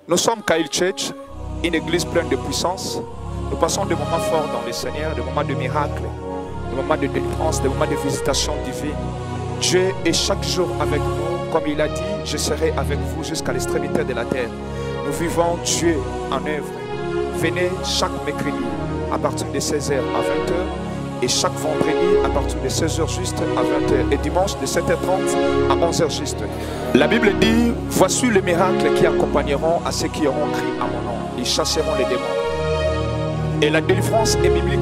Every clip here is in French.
Nous sommes Kyle Church, une église pleine de puissance. Nous passons des moments forts dans le Seigneur, des moments de miracles, des moments de délivrance, des moments de visitation divine. Dieu est chaque jour avec nous. Comme il a dit, je serai avec vous jusqu'à l'extrémité de la terre. Nous vivons Dieu en œuvre. Venez chaque mercredi à partir de 16h à 20h et chaque vendredi à partir de 16h juste à 20h et dimanche de 7h30 à 11h juste. La Bible dit, voici les miracles qui accompagneront à ceux qui auront crié à mon nom. Ils chasseront les démons. Et la délivrance est biblique.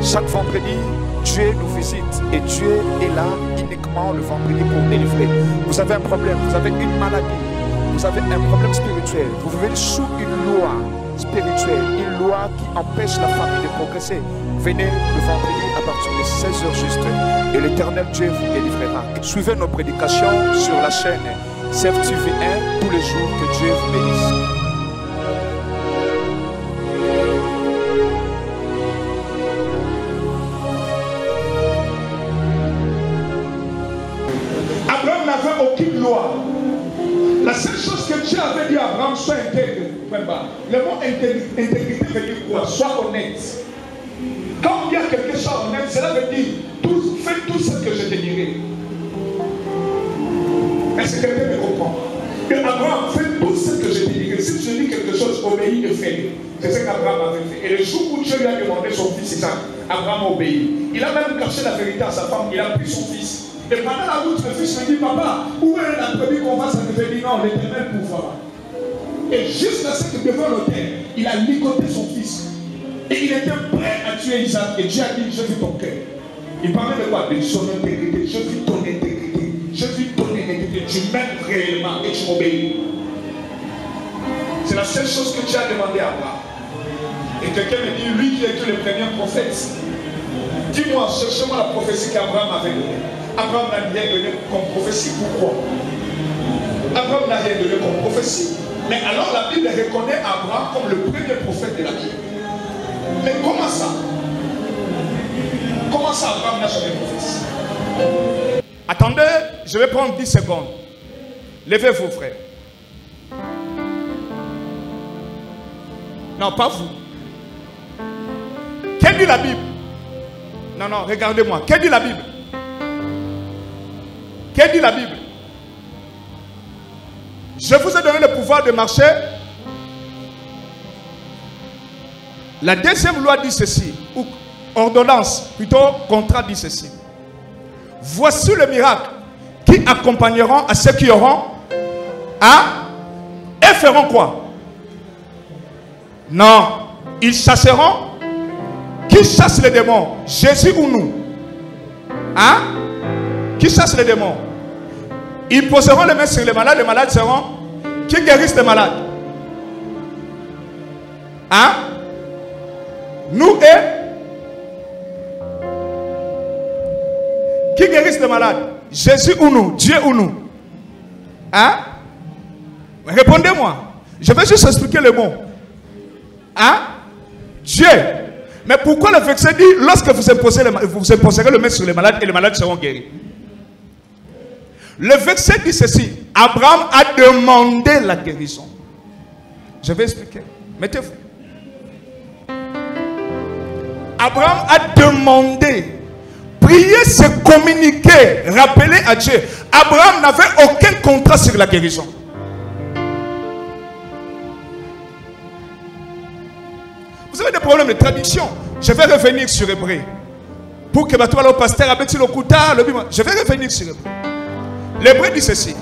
Chaque vendredi, Dieu nous visite et Dieu est là uniquement le vendredi pour délivrer. Vous avez un problème, vous avez une maladie, vous avez un problème spirituel, vous vivez sous une loi spirituelle, une loi qui empêche la famille de progresser. Venez le vendredi à partir de 16h juste et l'Éternel Dieu vous délivrera. Suivez nos prédications sur la chaîne CFTV1 tous les jours. Que Dieu vous bénisse. Abraham n'avait aucune loi. La seule chose que Dieu avait dit à Abraham, sois intègre. Le mot intégrité veut dire quoi? Sois honnête. Quand il y a quelque chose honnête, cela veut dire fais tout ce que je te dirai. Est-ce que quelqu'un me comprend? Que Abraham, fais tout ce que je te dirai. Si je dis quelque chose, obéis et fais-le. C'est ce qu'Abraham avait fait. Et le jour où Dieu lui a demandé son fils Isaac, Abraham obéit. Il a même caché la vérité à sa femme. Il a pris son fils. Et pendant la route, le fils me dit, papa, où est la première qu'on va s'arriver? Non, l'Éternel pourra. Et jusqu'à ce que devant l'autel, il a ligoté son fils. Et il était prêt à tuer Isaac. Et Dieu a dit, je vis ton cœur. Il parlait de quoi? De son intégrité. Je vis ton intégrité. Je vis ton intégrité. Tu m'aimes réellement et tu m'obéis. C'est la seule chose que Dieu a demandé à Abraham. Et quelqu'un me dit, lui qui était le premier prophète, dis-moi, cherchez-moi la prophétie qu'Abraham avait donnée. Abraham n'a rien donné comme prophétie. Pourquoi? Abraham n'a rien donné comme prophétie. Mais alors la Bible reconnaît Abraham comme le premier prophète de la Bible. Mais comment ça? Comment ça Abraham n'a jamais prophétie? Attendez, je vais prendre 10 secondes. Levez-vous, frère. Non, pas vous. Qu'est-ce que dit la Bible? Non, non, regardez-moi. Qu'est-ce que dit la Bible? Qu'est-ce que dit la Bible? Je vous ai donné le pouvoir de marcher. La deuxième loi dit ceci, ou ordonnance, plutôt contrat dit ceci. Voici le miracle qui accompagneront à ceux qui auront et feront quoi? Non, ils chasseront. Qui chasse les démons? Jésus ou nous? Qui chasse les démons? Ils poseront les mains sur les malades seront. Qui guérissent les malades? Nous et qui guérissent les malades? Jésus ou nous? Dieu ou nous? Répondez-moi. Je vais juste expliquer le mot. Dieu. Mais pourquoi le verset dit lorsque vous imposerez le main sur les malades et les malades seront guéris? Le verset dit ceci. Abraham a demandé la guérison. Je vais expliquer. Mettez-vous. Abraham a demandé. Prier, c'est communiquer, rappeler à Dieu. Abraham n'avait aucun contrat sur la guérison. Vous avez des problèmes de traduction. Je vais revenir sur Hébreu. Pour que le pasteur abeti le kouta, je vais revenir sur Hébreu. L'Hébreu dit ceci.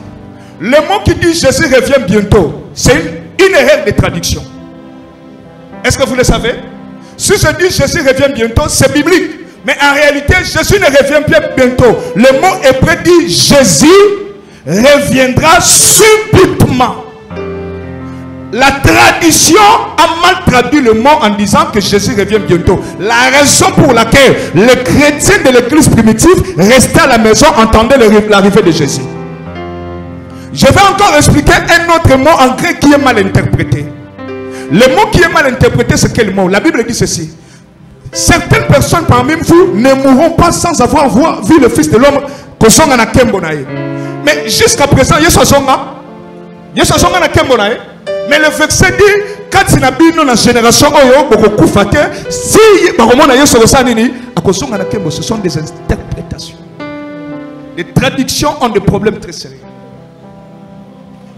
Le mot qui dit Jésus revient bientôt, c'est une erreur de traduction. Est-ce que vous le savez? Si je dis Jésus revient bientôt, c'est biblique. Mais en réalité, Jésus ne revient plus bientôt. Le mot hébreu dit Jésus reviendra subitement. La tradition a mal traduit le mot en disant que Jésus revient bientôt. La raison pour laquelle les chrétiens de l'église primitive restaient à la maison entendaient l'arrivée de Jésus. Je vais encore expliquer un autre mot en grec qui est mal interprété. Le mot qui est mal interprété, c'est quel mot? La Bible dit ceci. Certaines personnes parmi vous ne mourront pas sans avoir vu le Fils de l'homme. Mais jusqu'à présent, il y a ce Yesu azonga na kembo na ye. Mais le verset dit, quand il a bien dans la génération, si ce sont des interprétations. Les traductions ont des problèmes très sérieux.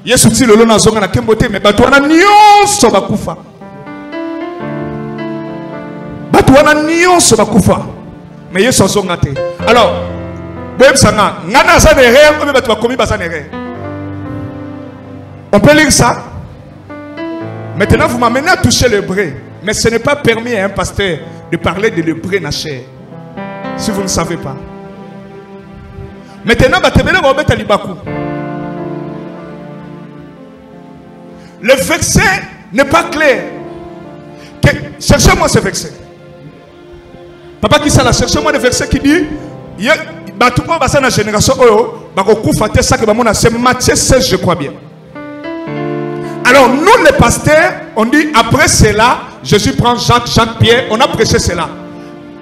Yesu ti lolo na zonga na kembote mais bato wana nyonso bakufa. Bato wana nyonso bakufa. Mais Yesu azonga te. Alors, boyem sanga, ngana za derrière, mais bato bakomi basa derrière. On peut lire ça. Maintenant, vous m'amenez à toucher l'hébreu. Mais ce n'est pas permis à un pasteur de parler de l'hébreu na chair. Si vous ne savez pas. Maintenant, le verset n'est pas clair. Cherchez-moi ce verset. Papa qui ça, cherchez-moi le verset qui dit la génération c'est Matthieu 16, je crois bien. Alors nous les pasteurs, on dit après cela, Jésus prend Jacques, Pierre, on a prêché cela.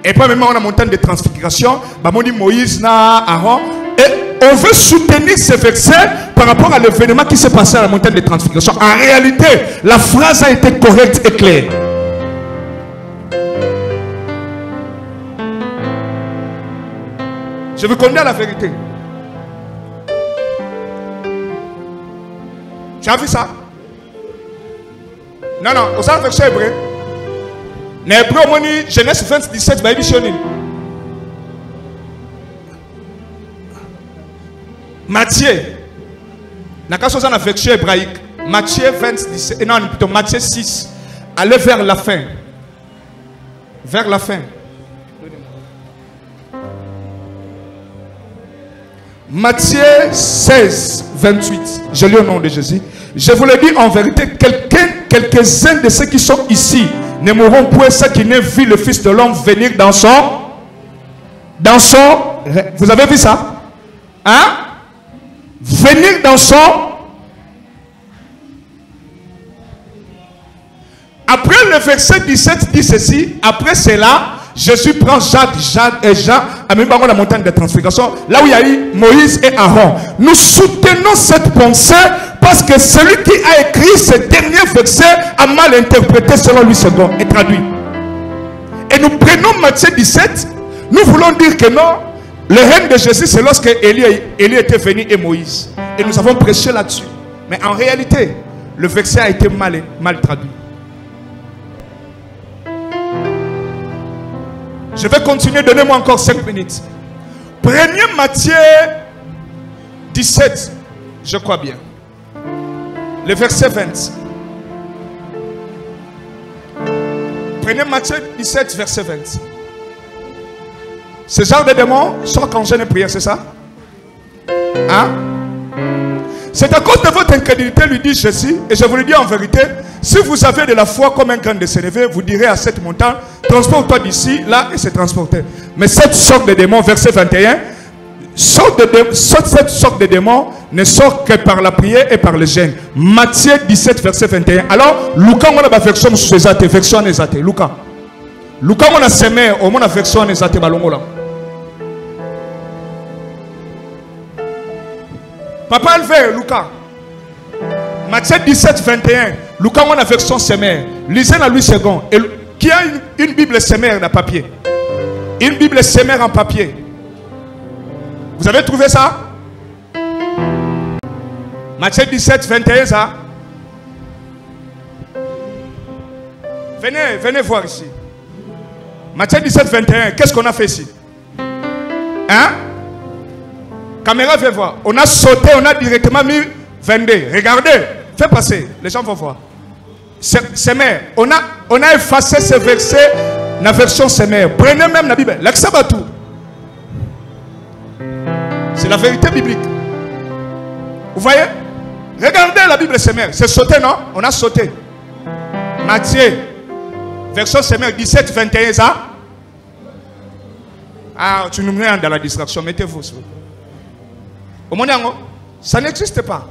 Et puis même on a montagne de transfiguration, on dit Moïse, Aaron, et on veut soutenir ce verset par rapport à l'événement qui s'est passé à la montagne de transfiguration. En réalité, la phrase a été correcte et claire. Je vous connais la vérité. Tu as vu ça? Non, non, on a verset hébreu. L'hébreu, on dit Genèse 20, 17, bah, il Matthieu, la version hébraïque, Matthieu 20, 17, non, plutôt Matthieu 6, allez vers la fin. Vers la fin. Matthieu 16, 28. Je lis au nom de Jésus. Je vous le dis en vérité, quelques-uns de ceux qui sont ici ne mourront point ceux qui n'aient vu le Fils de l'homme venir dans son... Vous avez vu ça? Hein? Venir dans son... Après le verset 17 dit ceci. Après cela, Jésus prend Jacques et Jean à même la montagne de transfiguration, là où il y a eu Moïse et Aaron. Nous soutenons cette pensée parce que celui qui a écrit ce dernier verset a mal interprété selon lui second et traduit. Et nous prenons Matthieu 17, nous voulons dire que non, le règne de Jésus c'est lorsque Élie était venu et Moïse. Et nous avons prêché là-dessus. Mais en réalité, le verset a été mal traduit. Je vais continuer, donnez-moi encore 5 minutes. Prenez Matthieu 17, je crois bien. Le verset 20. Prenez Matthieu 17, verset 20. Ce genre de démons sont quand jeûne et prière, c'est ça? Hein? C'est à cause de votre incrédulité, lui dit Jésus, et je vous le dis en vérité, si vous avez de la foi comme un grain de sénévé, vous direz à cette montagne, transporte-toi d'ici, là, et c'est transporté. Mais cette sorte de démon, verset 21, cette sorte de démon ne sort que par la prière et par le jeûne. Matthieu 17, verset 21. Alors, Lucas, on a la version sous les athées, version les athées. Lucas, on a semé, on a version les athées, balongola. Papa élevé, Lucas. Matthieu 17, 21. Lucas, on a version sémère. Lisez la lui second. Et qui a une Bible sémère de papier? Une Bible sémère en papier. Vous avez trouvé ça? Matthieu 17, 21, ça? Venez voir ici. Matthieu 17, 21. Qu'est-ce qu'on a fait ici? Hein? Caméra, viens voir. On a sauté, on a directement mis 22. Regardez, fais passer. Les gens vont voir. Sémère. On a effacé ce verset dans la version sémère. Prenez même la Bible. L'Axabatu. C'est la vérité biblique. Vous voyez? Regardez la Bible sémère. C'est sauté, non? On a sauté. Matthieu. Version sémère 17, 21, ça? Ah, tu nous mets dans la distraction. Mettez-vous. Au monde, ça n'existe pas.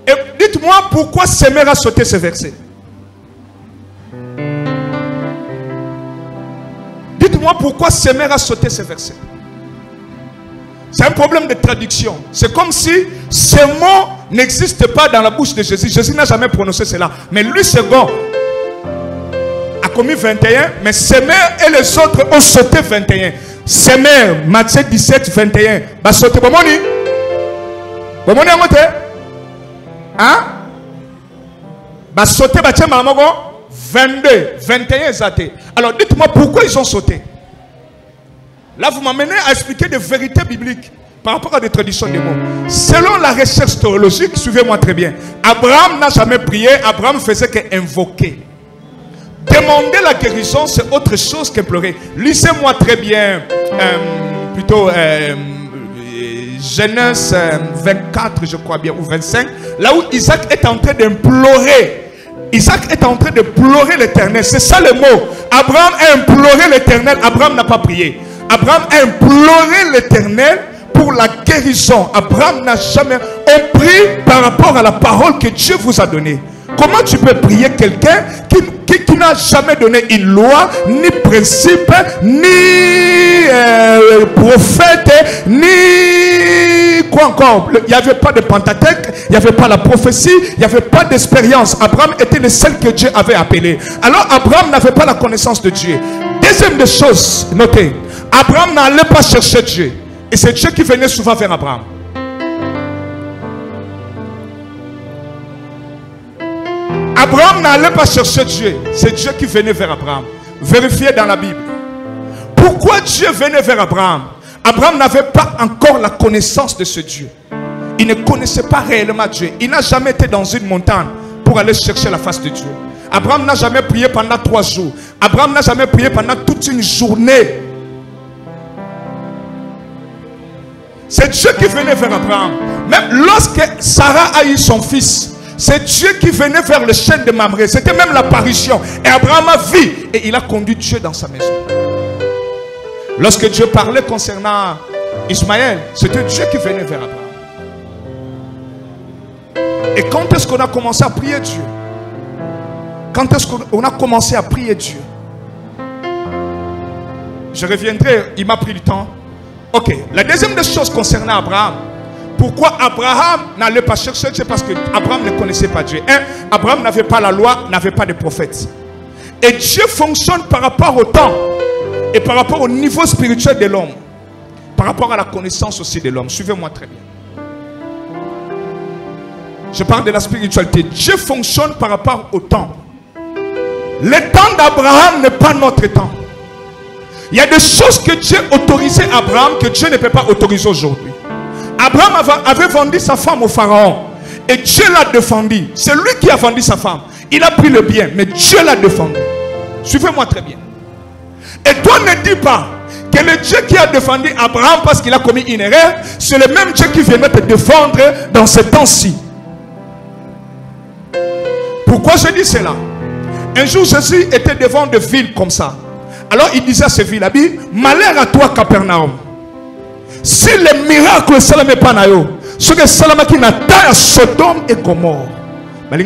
Et dites-moi pourquoi Sémère a sauté ce verset. Dites-moi pourquoi Sémère a sauté ce verset. C'est un problème de traduction. C'est comme si ce mot n'existe pas dans la bouche de Jésus. Jésus n'a jamais prononcé cela. Mais lui, second, a commis 21, mais ses mères et les autres ont sauté 21. Ses mères, Matthieu 17, 21, bah sauté. Bomoni? Bomoni à monter? Hein? Bah sauté, bah tiens, maman, 22, 21 zaté. Alors dites-moi pourquoi ils ont sauté. Là, vous m'amenez à expliquer des vérités bibliques par rapport à des traditions des mots. Selon la recherche théologique, suivez-moi très bien. Abraham n'a jamais prié, Abraham faisait qu'invoquer. Demander la guérison, c'est autre chose que pleurer. Lisez-moi très bien, Genèse 24, je crois bien, ou 25, là où Isaac est en train d'implorer. Isaac est en train de pleurer l'Éternel. C'est ça le mot. Abraham a imploré l'Éternel. Abraham n'a pas prié. Abraham a imploré l'Éternel pour la guérison. Abraham n'a jamais... On prie par rapport à la parole que Dieu vous a donnée. Comment tu peux prier quelqu'un qui n'a jamais donné une loi, ni principe, ni prophète, ni quoi encore? Il n'y avait pas de Pentateuque, il n'y avait pas la prophétie, il n'y avait pas d'expérience. Abraham était le seul que Dieu avait appelé. Alors Abraham n'avait pas la connaissance de Dieu. Deuxième des choses, notez, Abraham n'allait pas chercher Dieu. Et c'est Dieu qui venait souvent vers Abraham. Abraham n'allait pas chercher Dieu. C'est Dieu qui venait vers Abraham. Vérifiez dans la Bible. Pourquoi Dieu venait vers Abraham? Abraham n'avait pas encore la connaissance de ce Dieu. Il ne connaissait pas réellement Dieu. Il n'a jamais été dans une montagne pour aller chercher la face de Dieu. Abraham n'a jamais prié pendant 3 jours. Abraham n'a jamais prié pendant toute une journée. C'est Dieu qui venait vers Abraham. Même lorsque Sarah a eu son fils, c'est Dieu qui venait vers le chêne de Mamré. C'était même l'apparition. Et Abraham a vu. Et il a conduit Dieu dans sa maison. Lorsque Dieu parlait concernant Ismaël, c'était Dieu qui venait vers Abraham. Et quand est-ce qu'on a commencé à prier Dieu? Quand est-ce qu'on a commencé à prier Dieu? Je reviendrai, il m'a pris du temps. Ok, la deuxième des choses concernant Abraham. Pourquoi Abraham n'allait pas chercher Dieu? Parce que Abraham ne connaissait pas Dieu. Abraham n'avait pas la loi, n'avait pas de prophète. Et Dieu fonctionne par rapport au temps et par rapport au niveau spirituel de l'homme, par rapport à la connaissance aussi de l'homme. Suivez-moi très bien. Je parle de la spiritualité. Dieu fonctionne par rapport au temps. Le temps d'Abraham n'est pas notre temps. Il y a des choses que Dieu autorisait à Abraham que Dieu ne peut pas autoriser aujourd'hui. Abraham avait vendu sa femme au pharaon. Et Dieu l'a défendu. C'est lui qui a vendu sa femme. Il a pris le bien, mais Dieu l'a défendu. Suivez-moi très bien. Et toi ne dis pas que le Dieu qui a défendu Abraham parce qu'il a commis une erreur, c'est le même Dieu qui viendrait te défendre dans ce temps-ci. Pourquoi je dis cela? Un jour Jésus était devant des villes comme ça. Alors il disait à ces villes, malheur à toi Capernaum. Si le miracle Salam n'est pas naïo, ce que Salam qui n'a pas à Sodome et Gomorre. La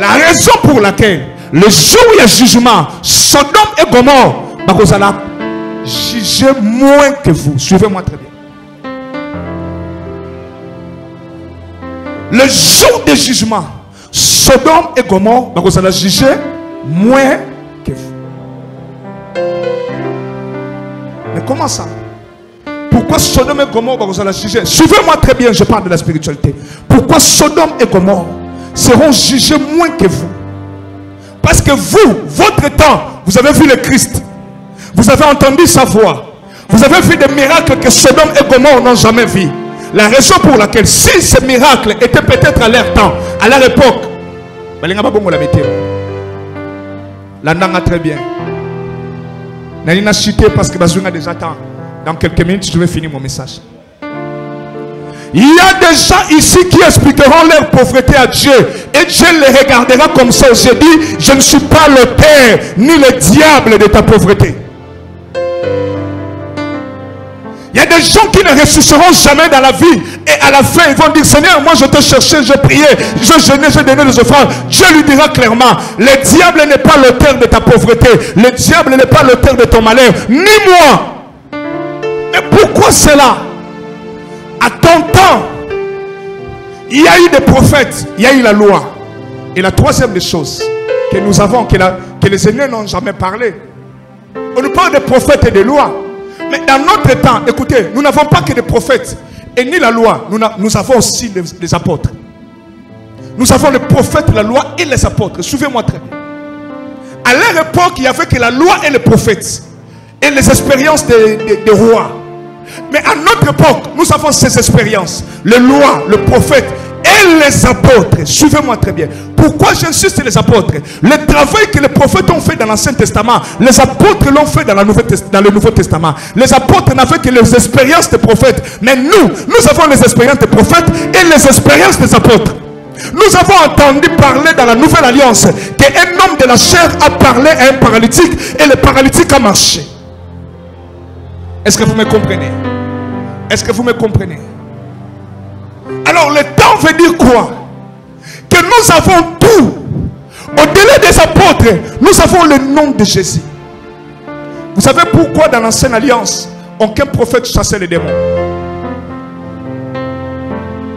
raison pour laquelle le jour où il y a jugement, Sodome et Gomorre, vous allez juger moins que vous. Suivez-moi très bien. Le jour du jugement, Sodome et Gomorre, vous allez juger moins que vous. Mais comment ça? Pourquoi Sodome et Gomorre vous allez juger? Suivez-moi très bien, je parle de la spiritualité. Pourquoi Sodome et Gomorre seront jugés moins que vous? Parce que vous, votre temps, vous avez vu le Christ. Vous avez entendu sa voix. Vous avez vu des miracles que Sodome et Gomorre n'ont jamais vu. La raison pour laquelle, si ces miracles étaient peut-être à leur temps, à leur époque, la nanga très bien. N'a cité parce que Bazouna déjà temps. Dans quelques minutes, je vais finir mon message. Il y a des gens ici qui expliqueront leur pauvreté à Dieu. Et Dieu les regardera comme ça. J'ai dit, je ne suis pas l'auteur ni le diable de ta pauvreté. Il y a des gens qui ne ressusciteront jamais dans la vie. Et à la fin, ils vont dire, Seigneur, moi je te cherchais, je priais, je jeûnais, je donnais des offrandes. Dieu lui dira clairement, le diable n'est pas l'auteur de ta pauvreté. Le diable n'est pas l'auteur de ton malheur. Ni moi. Mais pourquoi cela? À ton temps, il y a eu des prophètes, il y a eu la loi. Et la troisième des choses que nous avons, que les aînés n'ont jamais parlé. On nous parle des prophètes et des lois. Mais dans notre temps, écoutez, nous n'avons pas que des prophètes et ni la loi. Nous avons aussi les apôtres. Nous avons les prophètes, la loi et les apôtres. Suivez-moi très bien. À leur époque, il n'y avait que la loi et les prophètes. Et les expériences des rois. Mais à notre époque, nous avons ces expériences. Les lois, le prophète et les apôtres. Suivez-moi très bien. Pourquoi j'insiste sur les apôtres? Le travail que les prophètes ont fait dans l'Ancien Testament, les apôtres l'ont fait dans le Nouveau Testament. Les apôtres n'avaient que les expériences des prophètes. Mais nous avons les expériences des prophètes et les expériences des apôtres. Nous avons entendu parler dans la Nouvelle Alliance qu'un homme de la chair a parlé à un paralytique et le paralytique a marché. Est-ce que vous me comprenez? Est-ce que vous me comprenez? Alors le temps veut dire quoi? Que nous avons tout. Au-delà des apôtres, nous avons le nom de Jésus. Vous savez pourquoi dans l'Ancienne Alliance, aucun prophète chassait les démons?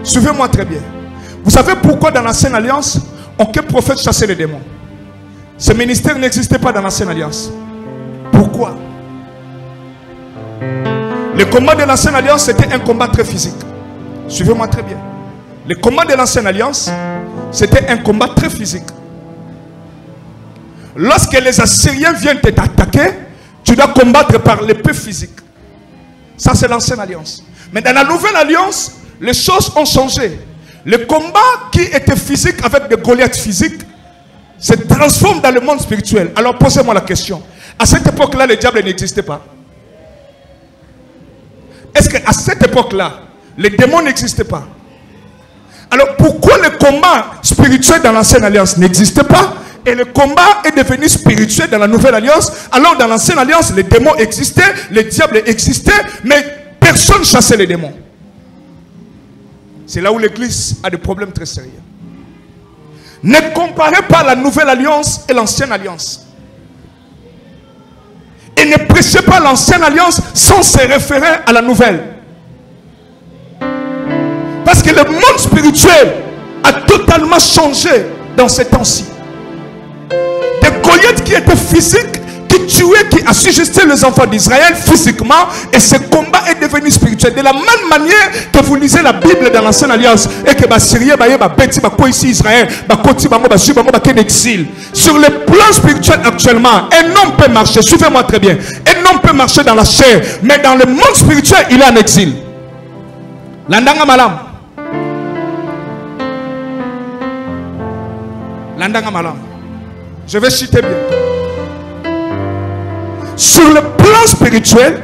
Suivez-moi très bien. Vous savez pourquoi dans l'Ancienne Alliance, aucun prophète chassait les démons? Ce ministère n'existait pas dans l'Ancienne Alliance. Pourquoi? Le combat de l'Ancienne Alliance, c'était un combat très physique. Suivez-moi très bien. Le combat de l'Ancienne Alliance, c'était un combat très physique. Lorsque les Assyriens viennent t'attaquer, tu dois combattre par l'épée physique. Ça, c'est l'Ancienne Alliance. Mais dans la Nouvelle Alliance, les choses ont changé. Le combat qui était physique avec des Goliaths physiques se transforme dans le monde spirituel. Alors posez-moi la question. À cette époque-là, le diable n'existait pas. Est-ce qu'à cette époque-là, les démons n'existaient pas? Alors pourquoi le combat spirituel dans l'Ancienne Alliance n'existait pas et le combat est devenu spirituel dans la Nouvelle Alliance? Alors dans l'Ancienne Alliance, les démons existaient, les diables existaient, mais personne ne chassait les démons. C'est là où l'Église a des problèmes très sérieux. Ne comparez pas la Nouvelle Alliance et l'Ancienne Alliance. Et ne prêchez pas l'Ancienne Alliance sans se référer à la Nouvelle. Parce que le monde spirituel a totalement changé dans ces temps-ci. Des Goliaths qui étaient physiques, qui tuaient, qui assujettaient les enfants d'Israël physiquement, et ce combat est devenu spirituel. De la même manière que vous lisez la Bible dans l'Ancienne Alliance et que Syrie, ici Israël, exil. Sur le plan spirituel actuellement, un homme peut marcher, suivez-moi très bien, un homme peut marcher dans la chair, mais dans le monde spirituel, il est en exil. Landanga malam. Landanga malam. Je vais citer bien. Sur le plan spirituel,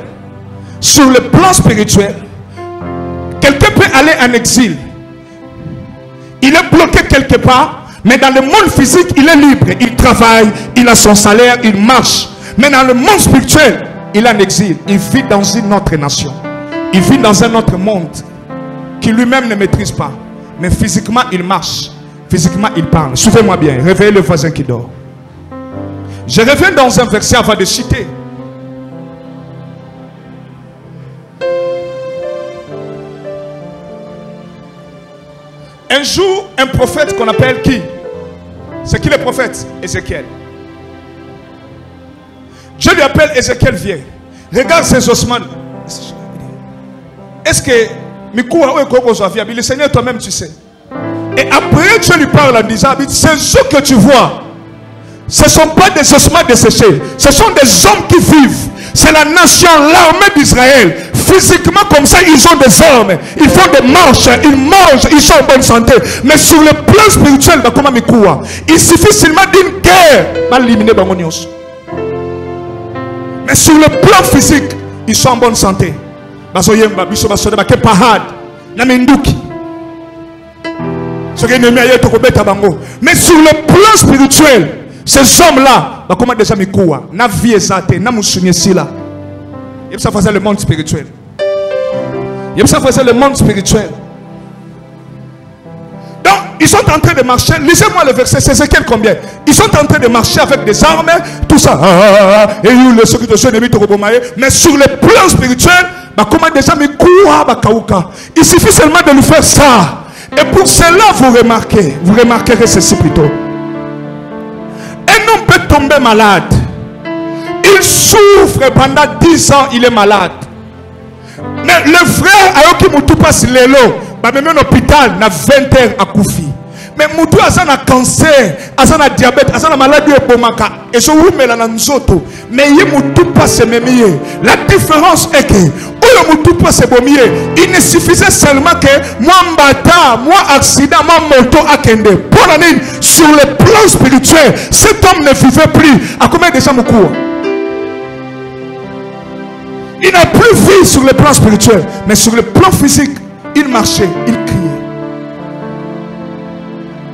quelqu'un peut aller en exil. Il est bloqué quelque part, mais dans le monde physique, il est libre. Il travaille, il a son salaire, il marche. Mais dans le monde spirituel, il est en exil. Il vit dans une autre nation. Il vit dans un autre monde qu'il lui-même ne maîtrise pas. Mais physiquement, il marche. Physiquement, il parle. Suivez-moi bien. Réveillez le voisin qui dort. Je reviens dans un verset avant de citer. Un jour, un prophète qu'on appelle qui? C'est qui le prophète? Ézéchiel. Dieu lui appelle Ézéchiel, viens. Regarde ces ossements. Est-ce que le Seigneur toi-même tu sais? Et après Dieu lui parle en disant, ces os que tu vois, ce ne sont pas des ossements desséchés. Ce sont des hommes qui vivent. C'est la nation, l'armée d'Israël. Physiquement comme ça, ils ont des armes. Ils font des marches, ils mangent, ils sont en bonne santé. Mais sur le plan spirituel, il suffit seulement d'une guerre. Mais sur le plan physique, ils sont en bonne santé. Mais sur le plan spirituel, ces hommes-là, comment déjà mikoua, na vie exacte, na musunyesi là. Il ça faisait le monde spirituel. Il ça faisait le monde spirituel. Donc, ils sont en train de marcher. Lisez-moi le verset, c'est Ézéchiel combien? Ils sont en train de marcher avec des armes, tout ça. Et le secret de Dieu, mais sur le plan spirituel, Bah, comment déjà me koua bakauka. Il suffit seulement de lui faire ça. Et pour cela, vous remarquerez ceci plutôt. Un homme peut tomber malade. Il souffre pendant 10 ans, il est malade. Mais le frère Ayoki Moutou passe l'élo. Bah, même un hôpital, na 20 heures à Koufi. Mais Moutou a un cancer, a un diabète, a une maladie epomaka. Et ce oui, la nzoto. Mais il Moutou passe même. La différence est que Moutou passe bomier. Il ne suffisait seulement que moi mbata, moi accident, moi moto akende. Pour l'année, sur le plan spirituel, cet homme ne vivait plus. À combien de gens Moukou? Il n'a plus vu sur le plan spirituel, mais sur le plan physique, il marchait, il criait.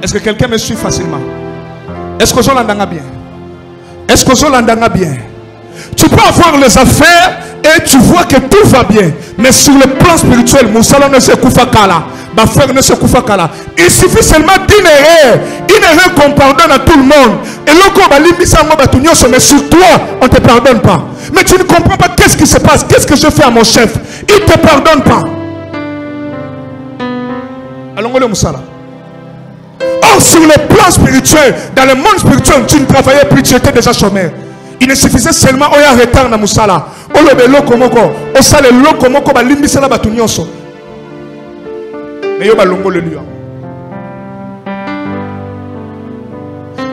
Est-ce que quelqu'un me suit facilement? Est-ce que je l'entends bien? Est-ce que je l'entends bien? Tu peux avoir les affaires et tu vois que tout va bien, mais sur le plan spirituel, mon salon ne se koufa kala, ma frère ne se koufa kala. Il suffit seulement d'une erreur qu'on pardonne à tout le monde. Et l'autre, mais sur toi, on ne te pardonne pas. Mais tu ne comprends pas qu'est-ce qui se passe, qu'est-ce que je fais à mon chef. Il ne te pardonne pas. Allons, on Moussala. Or, sur le plan spirituel, dans le monde spirituel, tu ne travaillais plus, tu étais déjà chômeur. Il ne suffisait seulement de retard dans Moussala. On le lokomoko, on sale le lokomoko, ba limbisala batunyoso. Mais yo ba longo le lion.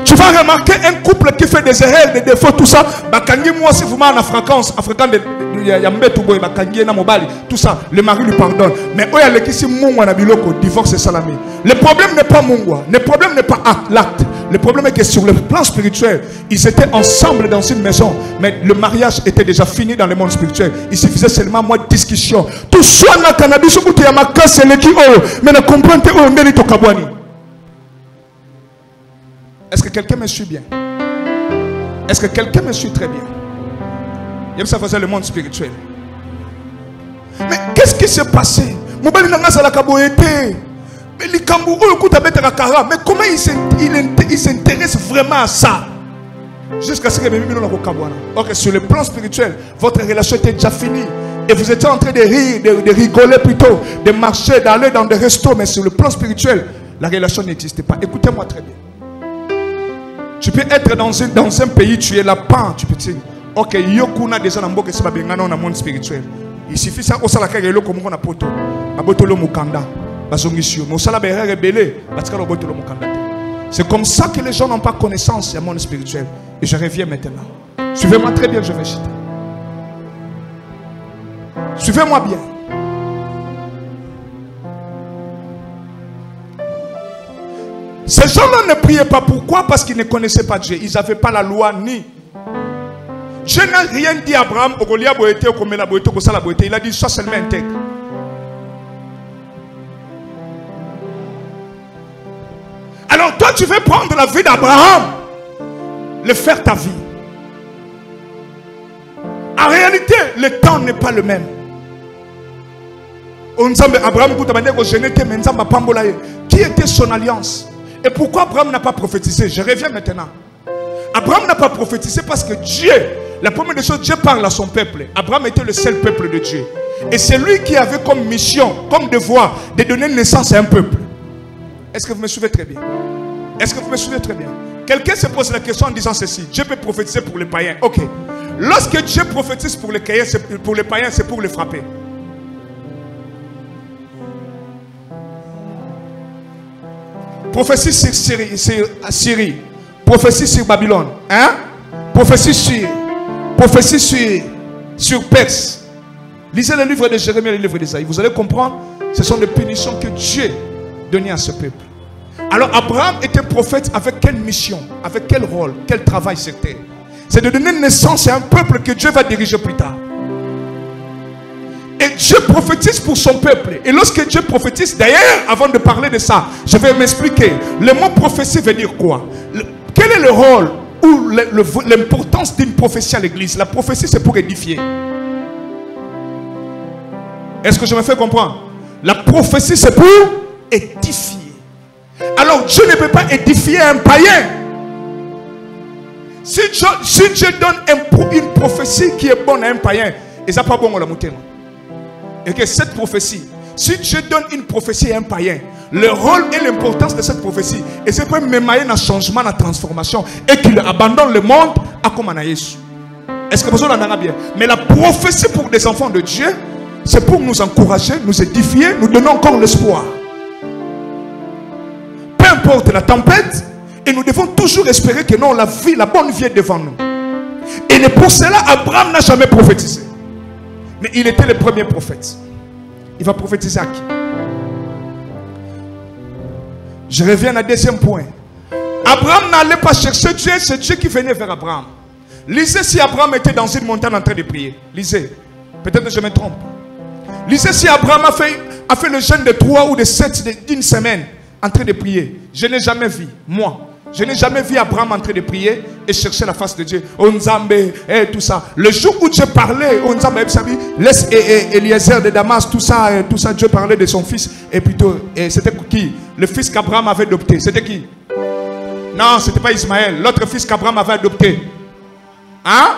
Tu vas remarquer un couple qui fait des erreurs, des défauts, tout ça. Bakangi moi si vous m'en en fréquence, africain de Yambetou boy, bakangi na mobali, tout ça. Le mari lui pardonne. Mais oya le kisi mungwa na biloko, divorce et salami. Le problème n'est pas mungwa, le problème n'est pas l'acte. Le problème est que sur le plan spirituel, ils étaient ensemble dans une maison, mais le mariage était déjà fini dans le monde spirituel. Il suffisait seulement moi de discussion. Tout soit na cannabis, ya makase le ki o, mais ne comprendre o ndeli to kabwani. Est-ce que quelqu'un me suit bien? Est-ce que quelqu'un me suit très bien? Et ça faisait le monde spirituel. Mais qu'est-ce qui s'est passé? Mobali nanga sala kaboyete. Mais les Kambou, mais comment il s'intéresse vraiment à ça? Jusqu'à ce que ok, sur le plan spirituel, votre relation était déjà finie. Et vous étiez en train de rire, de rigoler plutôt, de marcher, d'aller dans des restos. Mais sur le plan spirituel, la relation n'existait pas. Écoutez-moi très bien. Tu peux être dans un pays, tu es là-bas, tu peux dire, ok, yokuna déjà dans le monde spirituel. Il suffit ça, au salaka yelo comme on a poto, abotolo mukanda. C'est comme ça que les gens n'ont pas connaissance du monde spirituel. Et je reviens maintenant. Suivez-moi très bien, je vais citer. Suivez-moi bien. Ces gens-là ne priaient pas. Pourquoi? Parce qu'ils ne connaissaient pas Dieu. Ils n'avaient pas la loi ni. Dieu n'a rien dit à Abraham. Il a dit sois seulement intègre. Alors toi tu veux prendre la vie d'Abraham, le faire ta vie. En réalité, le temps n'est pas le même. Qui était son alliance? Et pourquoi Abraham n'a pas prophétisé? Je reviens maintenant. Abraham n'a pas prophétisé parce que Dieu, la première des choses, Dieu parle à son peuple. Abraham était le seul peuple de Dieu. Et c'est lui qui avait comme mission, comme devoir, de donner naissance à un peuple. Est-ce que vous me suivez très bien? Est-ce que vous me suivez très bien? Quelqu'un se pose la question en disant ceci. Dieu peut prophétiser pour les païens. Ok. Lorsque Dieu prophétise pour les païens, c'est pour les frapper. Prophétie sur Syrie. Prophétie sur Babylone. Hein? Prophétie sur Perse. Lisez le livre de Jérémie et le livre d'Isaïe. Vous allez comprendre. Ce sont des punitions que Dieu donnait à ce peuple. Alors Abraham était prophète avec quelle mission? Avec quel rôle? Quel travail c'était? C'est de donner naissance à un peuple que Dieu va diriger plus tard. Et Dieu prophétise pour son peuple. Et lorsque Dieu prophétise, d'ailleurs, avant de parler de ça, je vais m'expliquer. Le mot prophétie veut dire quoi? Quel est le rôle ou l'importance d'une prophétie à l'église? La prophétie, c'est pour édifier. Est-ce que je me fais comprendre? La prophétie, c'est pour édifier. Alors Dieu ne peut pas édifier un païen. Si Dieu donne une prophétie qui est bonne à un païen, et ça pas bon à la montagne. Et que cette prophétie, si Dieu donne une prophétie à un païen, le rôle et l'importance de cette prophétie, et c'est pour m'émailler dans le changement, dans la transformation, et qu'il abandonne le monde à comme on a Jésus. Est-ce que vous en avez bien? Mais la prophétie pour des enfants de Dieu, c'est pour nous encourager, nous édifier, nous donner encore l'espoir. Peu importe la tempête, et nous devons toujours espérer que non, la vie, la bonne vie est devant nous. Et pour cela, Abraham n'a jamais prophétisé. Mais il était le premier prophète. Il va prophétiser à qui? Je reviens à deuxième point. Abraham n'allait pas chercher Dieu, c'est Dieu qui venait vers Abraham. Lisez si Abraham était dans une montagne en train de prier. Lisez. Peut-être que je me trompe. Lisez si Abraham a fait le jeûne de 3 ou de 7 d'une semaine en train de prier. Je n'ai jamais vu, moi. Je n'ai jamais vu Abraham en train de prier et chercher la face de Dieu. Onzambé, et tout ça. Le jour où Dieu parlait, Onzambé, laisse Eliezer de Damas, tout ça, Dieu parlait de son fils. Et plutôt, c'était qui? Le fils qu'Abraham avait adopté. C'était qui? Non, c'était pas Ismaël. L'autre fils qu'Abraham avait adopté. Hein?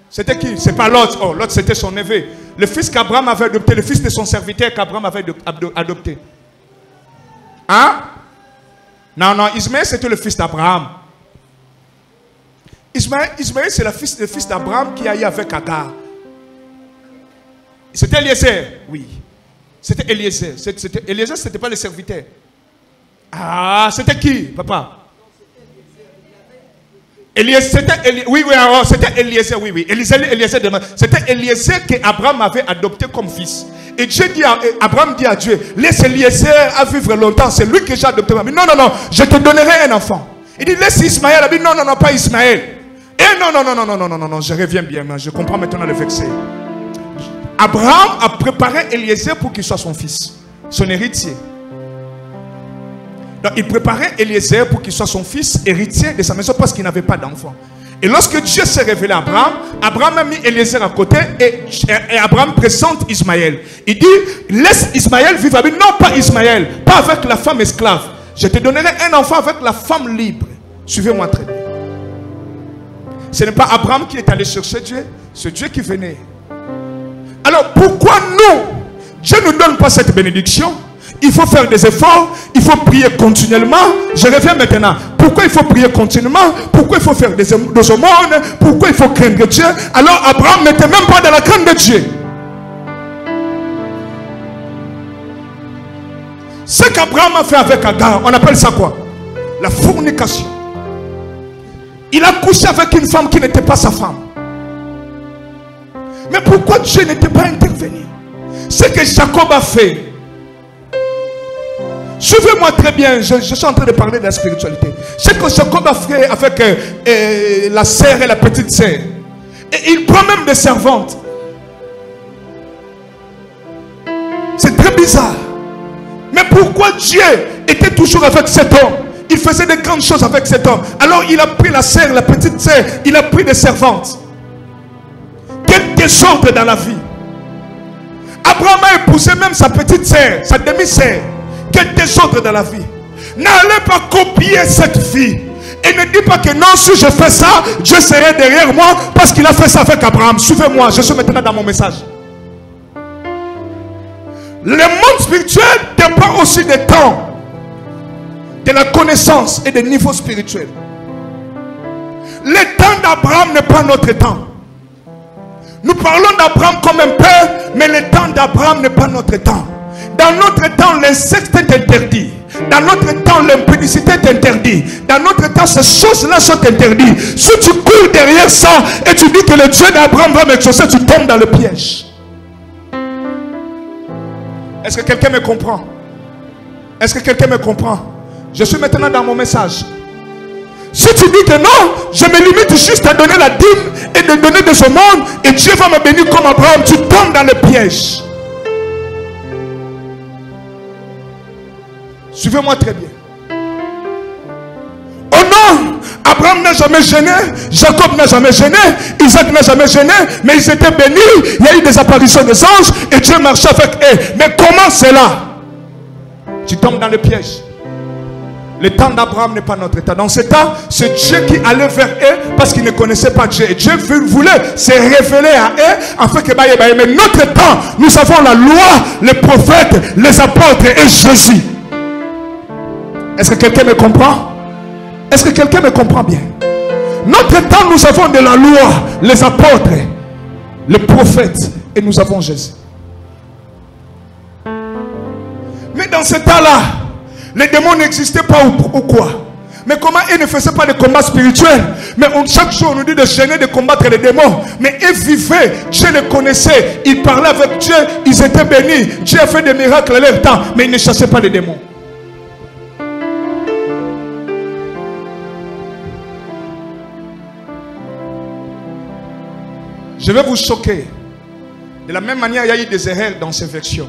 C'était qui? C'est pas l'autre. Oh, l'autre c'était son neveu. Le fils qu'Abraham avait adopté, le fils de son serviteur qu'Abraham avait adopté. Hein? Non, Ismaël c'était le fils d'Abraham. Ismaël c'est le fils d'Abraham qui a eu avec Agar. C'était Eliezer, oui. C'était Eliezer. Eliezer, c'était pas le serviteur. Ah, c'était qui, papa? Eliezer, c'était Eliezer, oui. C'était Eliezer qu'Abraham avait adopté comme fils. Et Abraham dit à Dieu, laisse Eliezer à vivre longtemps, c'est lui que j'ai adopté. Mais non, je te donnerai un enfant. Il dit, laisse Ismaël. Il dit, non, pas Ismaël. Et non, je reviens bien, je comprends maintenant le verset. Abraham a préparé Eliezer pour qu'il soit son fils, son héritier. Donc, il préparait Eliezer pour qu'il soit son fils héritier de sa maison parce qu'il n'avait pas d'enfant. Et lorsque Dieu s'est révélé à Abraham, Abraham a mis Eliezer à côté et Abraham présente Ismaël. Il dit, laisse Ismaël vivre avec. Non, pas Ismaël, pas avec la femme esclave. Je te donnerai un enfant avec la femme libre. Suivez-moi très bien. Ce n'est pas Abraham qui est allé chercher Dieu, c'est Dieu qui venait. Alors pourquoi nous, Dieu ne nous donne pas cette bénédiction? Il faut faire des efforts, il faut prier continuellement. Je reviens maintenant. Pourquoi il faut prier continuellement? Pourquoi il faut faire des aumônes? Pourquoi il faut craindre Dieu? Alors Abraham n'était même pas dans la crainte de Dieu. Ce qu'Abraham a fait avec Agar, on appelle ça quoi? La fornication. Il a couché avec une femme qui n'était pas sa femme. Mais pourquoi Dieu n'était pas intervenu? Ce que Jacob a fait. Suivez-moi très bien, je suis en train de parler de la spiritualité. Ce que Jacob a fait avec la sœur et la petite sœur. Et il prend même des servantes. C'est très bizarre. Mais pourquoi Dieu était toujours avec cet homme? Il faisait de grandes choses avec cet homme. Alors il a pris la sœur, la petite sœur, il a pris des servantes. Quel désordre dans la vie. Abraham a épousé même sa petite sœur, sa demi-sœur. Quel désordre dans la vie. N'allez pas copier cette vie. Et ne dis pas que non, si je fais ça, Dieu serait derrière moi parce qu'il a fait ça avec Abraham. Suivez-moi, je suis maintenant dans mon message. Le monde spirituel dépend aussi des temps, de la connaissance et des niveaux spirituels. Le temps d'Abraham n'est pas notre temps. Nous parlons d'Abraham comme un père, mais le temps d'Abraham n'est pas notre temps. Dans notre temps, l'inceste est interdit. Dans notre temps, l'impudicité est interdite. Dans notre temps, ces choses-là sont interdites. Si tu cours derrière ça et tu dis que le Dieu d'Abraham va m'exaucer, tu tombes dans le piège. Est-ce que quelqu'un me comprend? Est-ce que quelqu'un me comprend? Je suis maintenant dans mon message. Si tu dis que non, je me limite juste à donner la dîme et de donner de ce monde et Dieu va me bénir comme Abraham, tu tombes dans le piège. Suivez-moi très bien. Oh non, Abraham n'a jamais gêné, Jacob n'a jamais gêné, Isaac n'a jamais gêné, mais ils étaient bénis, il y a eu des apparitions des anges et Dieu marchait avec eux. Mais comment c'est là? Tu tombes dans le piège. Le temps d'Abraham n'est pas notre temps. Dans ce temps, c'est Dieu qui allait vers eux parce qu'ils ne connaissaient pas Dieu. Et Dieu voulait se révéler à eux afin que mais notre temps, nous avons la loi, les prophètes, les apôtres et Jésus. Est-ce que quelqu'un me comprend? Est-ce que quelqu'un me comprend bien? Notre temps, nous avons de la loi, les apôtres, les prophètes et nous avons Jésus. Mais dans ce temps-là, les démons n'existaient pas ou quoi? Mais comment ils ne faisaient pas de combat spirituel? Mais chaque jour on nous dit de gêner, de combattre les démons. Mais ils vivaient, Dieu les connaissait, ils parlaient avec Dieu, ils étaient bénis. Dieu a fait des miracles à leur temps, mais ils ne chassaient pas les démons. Je vais vous choquer. De la même manière, il y a eu des erreurs dans ces versions.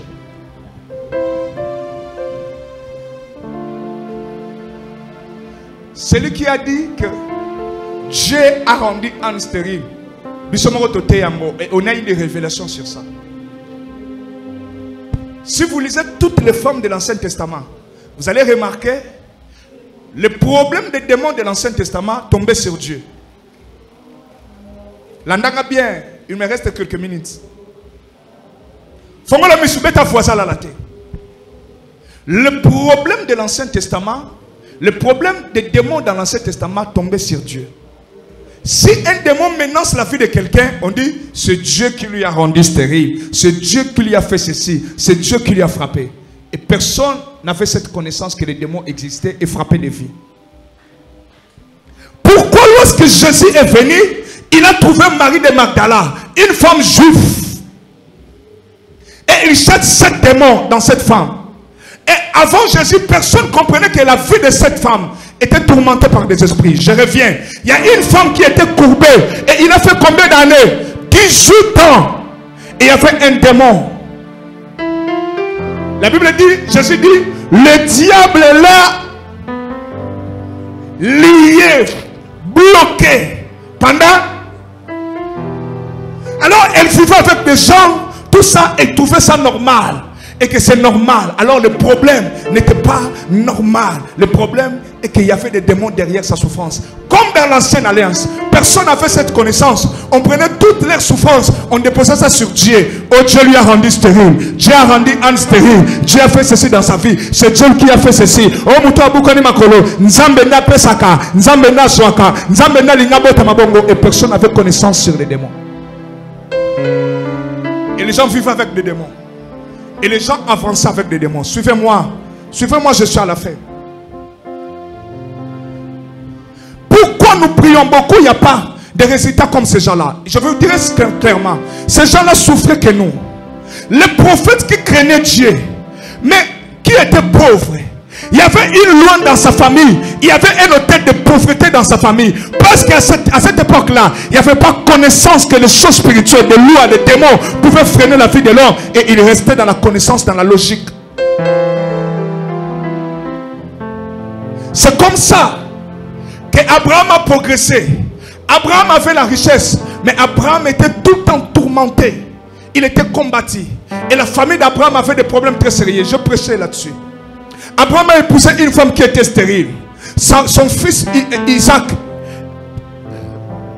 Celui qui a dit que Dieu a rendu Anne stérile, et on a eu des révélations sur ça. Si vous lisez toutes les femmes de l'Ancien Testament, vous allez remarquer le problème des démons de l'Ancien Testament tombaient sur Dieu. L'andanga bien, il me reste quelques minutes. Le problème de l'Ancien Testament, le problème des démons dans l'Ancien Testament tombait sur Dieu. Si un démon menace la vie de quelqu'un, on dit c'est Dieu qui lui a rendu stérile, c'est Dieu qui lui a fait ceci, c'est Dieu qui lui a frappé. Et personne n'avait cette connaissance que les démons existaient et frappaient des vies. Pourquoi lorsque Jésus est venu, il a trouvé Marie de Magdala, une femme juive, et il chasse 7 démons dans cette femme. Et avant Jésus, personne ne comprenait que la vie de cette femme était tourmentée par des esprits. Je reviens. Il y a une femme qui était courbée. Et il a fait combien d'années? 18 ans. Et il y avait un démon. La Bible dit, Jésus dit, le diable est là, lié, bloqué. Pendant. Alors elle vivait avec des gens, tout ça, et trouvait ça normal. Et que c'est normal. Alors le problème n'était pas normal. Le problème est qu'il y avait des démons derrière sa souffrance. Comme dans l'ancienne alliance, personne n'avait cette connaissance. On prenait toutes leurs souffrances, on déposait ça sur Dieu. Oh, Dieu lui a rendu stérile. Dieu a rendu Anne stérile. Dieu a fait ceci dans sa vie. C'est Dieu qui a fait ceci. Oh, Moutoua Boukani Makolo. Nzambe na pesaka. Nzambe na soaka. Nzambe na lingabo tamabongo. Et personne n'avait connaissance sur les démons. Et les gens vivaient avec des démons. Et les gens avançaient avec des démons. Suivez-moi. Suivez-moi, je suis à la fin. Pourquoi nous prions beaucoup, il n'y a pas de résultats comme ces gens-là? Je vais vous dire clairement. Ces gens-là souffraient que nous. Les prophètes qui craignaient Dieu, mais qui étaient pauvres. Il y avait une loi dans sa famille. Il y avait un hôtel de pauvreté dans sa famille. Parce qu'à cette époque-là, il n'y avait pas connaissance que les choses spirituelles, des lois, des démons pouvaient freiner la vie de l'homme. Et il restait dans la connaissance, dans la logique. C'est comme ça qu'Abraham a progressé. Abraham avait la richesse, mais Abraham était tout le temps tourmenté. Il était combattu. Et la famille d'Abraham avait des problèmes très sérieux. Je prêchais là-dessus. Abraham a épousé une femme qui était stérile. Son fils Isaac,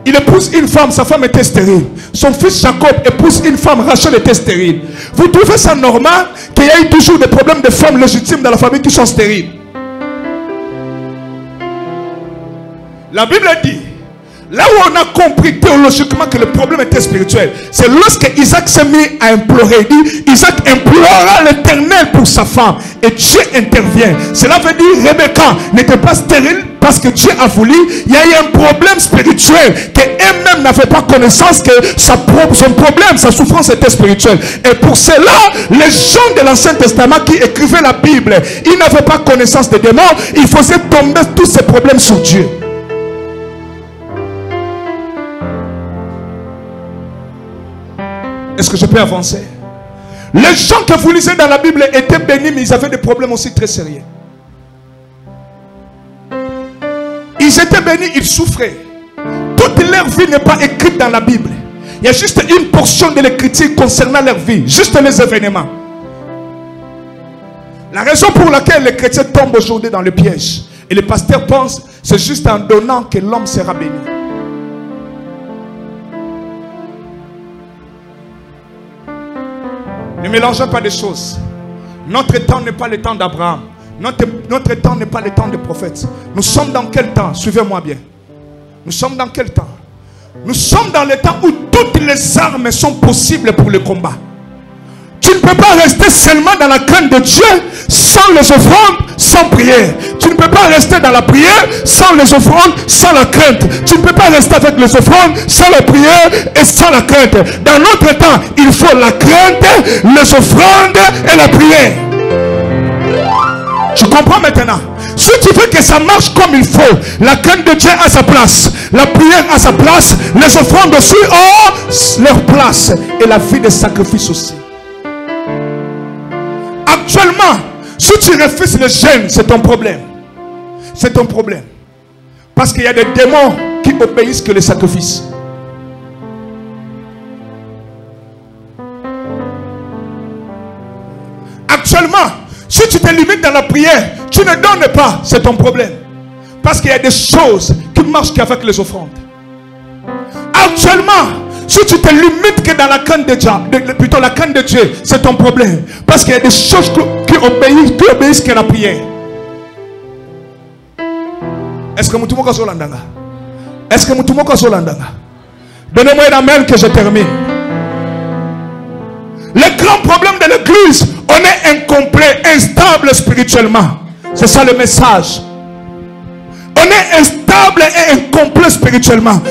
il épouse une femme, sa femme était stérile. Son fils Jacob épouse une femme, Rachel était stérile. Vous trouvez ça normal qu'il y ait toujours des problèmes de femmes légitimes dans la famille qui sont stériles? La Bible dit, là où on a compris théologiquement que le problème était spirituel, c'est lorsque Isaac s'est mis à implorer. Il dit, Isaac implora l'Éternel pour sa femme. Et Dieu intervient. Cela veut dire, Rebecca n'était pas stérile parce que Dieu a voulu. Il y a eu un problème spirituel qu'elle-même n'avait pas connaissance que son problème, sa souffrance était spirituelle. Et pour cela, les gens de l'Ancien Testament qui écrivaient la Bible, ils n'avaient pas connaissance des démons. Ils faisaient tomber tous ces problèmes sur Dieu. Est-ce que je peux avancer? Les gens que vous lisez dans la Bible étaient bénis, mais ils avaient des problèmes aussi très sérieux. Ils étaient bénis, ils souffraient. Toute leur vie n'est pas écrite dans la Bible. Il y a juste une portion de l'écriture concernant leur vie, juste les événements. La raison pour laquelle les chrétiens tombent aujourd'hui dans le piège, Et le pasteur pense, c'est juste en donnant que l'homme sera béni. Ne mélangeons pas des choses. Notre temps n'est pas le temps d'Abraham. Notre temps n'est pas le temps des prophètes. Nous sommes dans quel temps? Suivez-moi bien. Nous sommes dans quel temps? Nous sommes dans le temps où toutes les armes sont possibles pour le combat. Tu ne peux pas rester seulement dans la crainte de Dieu sans les offrandes, sans prière. Tu ne peux pas rester dans la prière sans les offrandes, sans la crainte. Tu ne peux pas rester avec les offrandes sans la prière et sans la crainte. Dans notre temps, il faut la crainte, les offrandes et la prière. Tu comprends maintenant? Si tu veux que ça marche comme il faut, la crainte de Dieu a sa place, la prière a sa place, les offrandes aussi ont leur place et la vie de sacrifice aussi. Actuellement, si tu refuses le jeûne, c'est ton problème. C'est ton problème. Parce qu'il y a des démons qui obéissent que les sacrifices. Actuellement, si tu te limites dans la prière, tu ne donnes pas, c'est ton problème. Parce qu'il y a des choses qui marchent qu'avec les offrandes. Actuellement, si tu te limites que dans la crainte de Dieu, plutôt la crainte de Dieu, c'est ton problème. Parce qu'il y a des choses qui obéissent que la prière. Est-ce que Moutoumoko Zolandanga? Est-ce que Moutoumoko Zolandanga? Donnez-moi un amen que je termine. Le grand problème de l'église, on est incomplet, instable spirituellement. C'est ça le message. On est instable et incomplet spirituellement.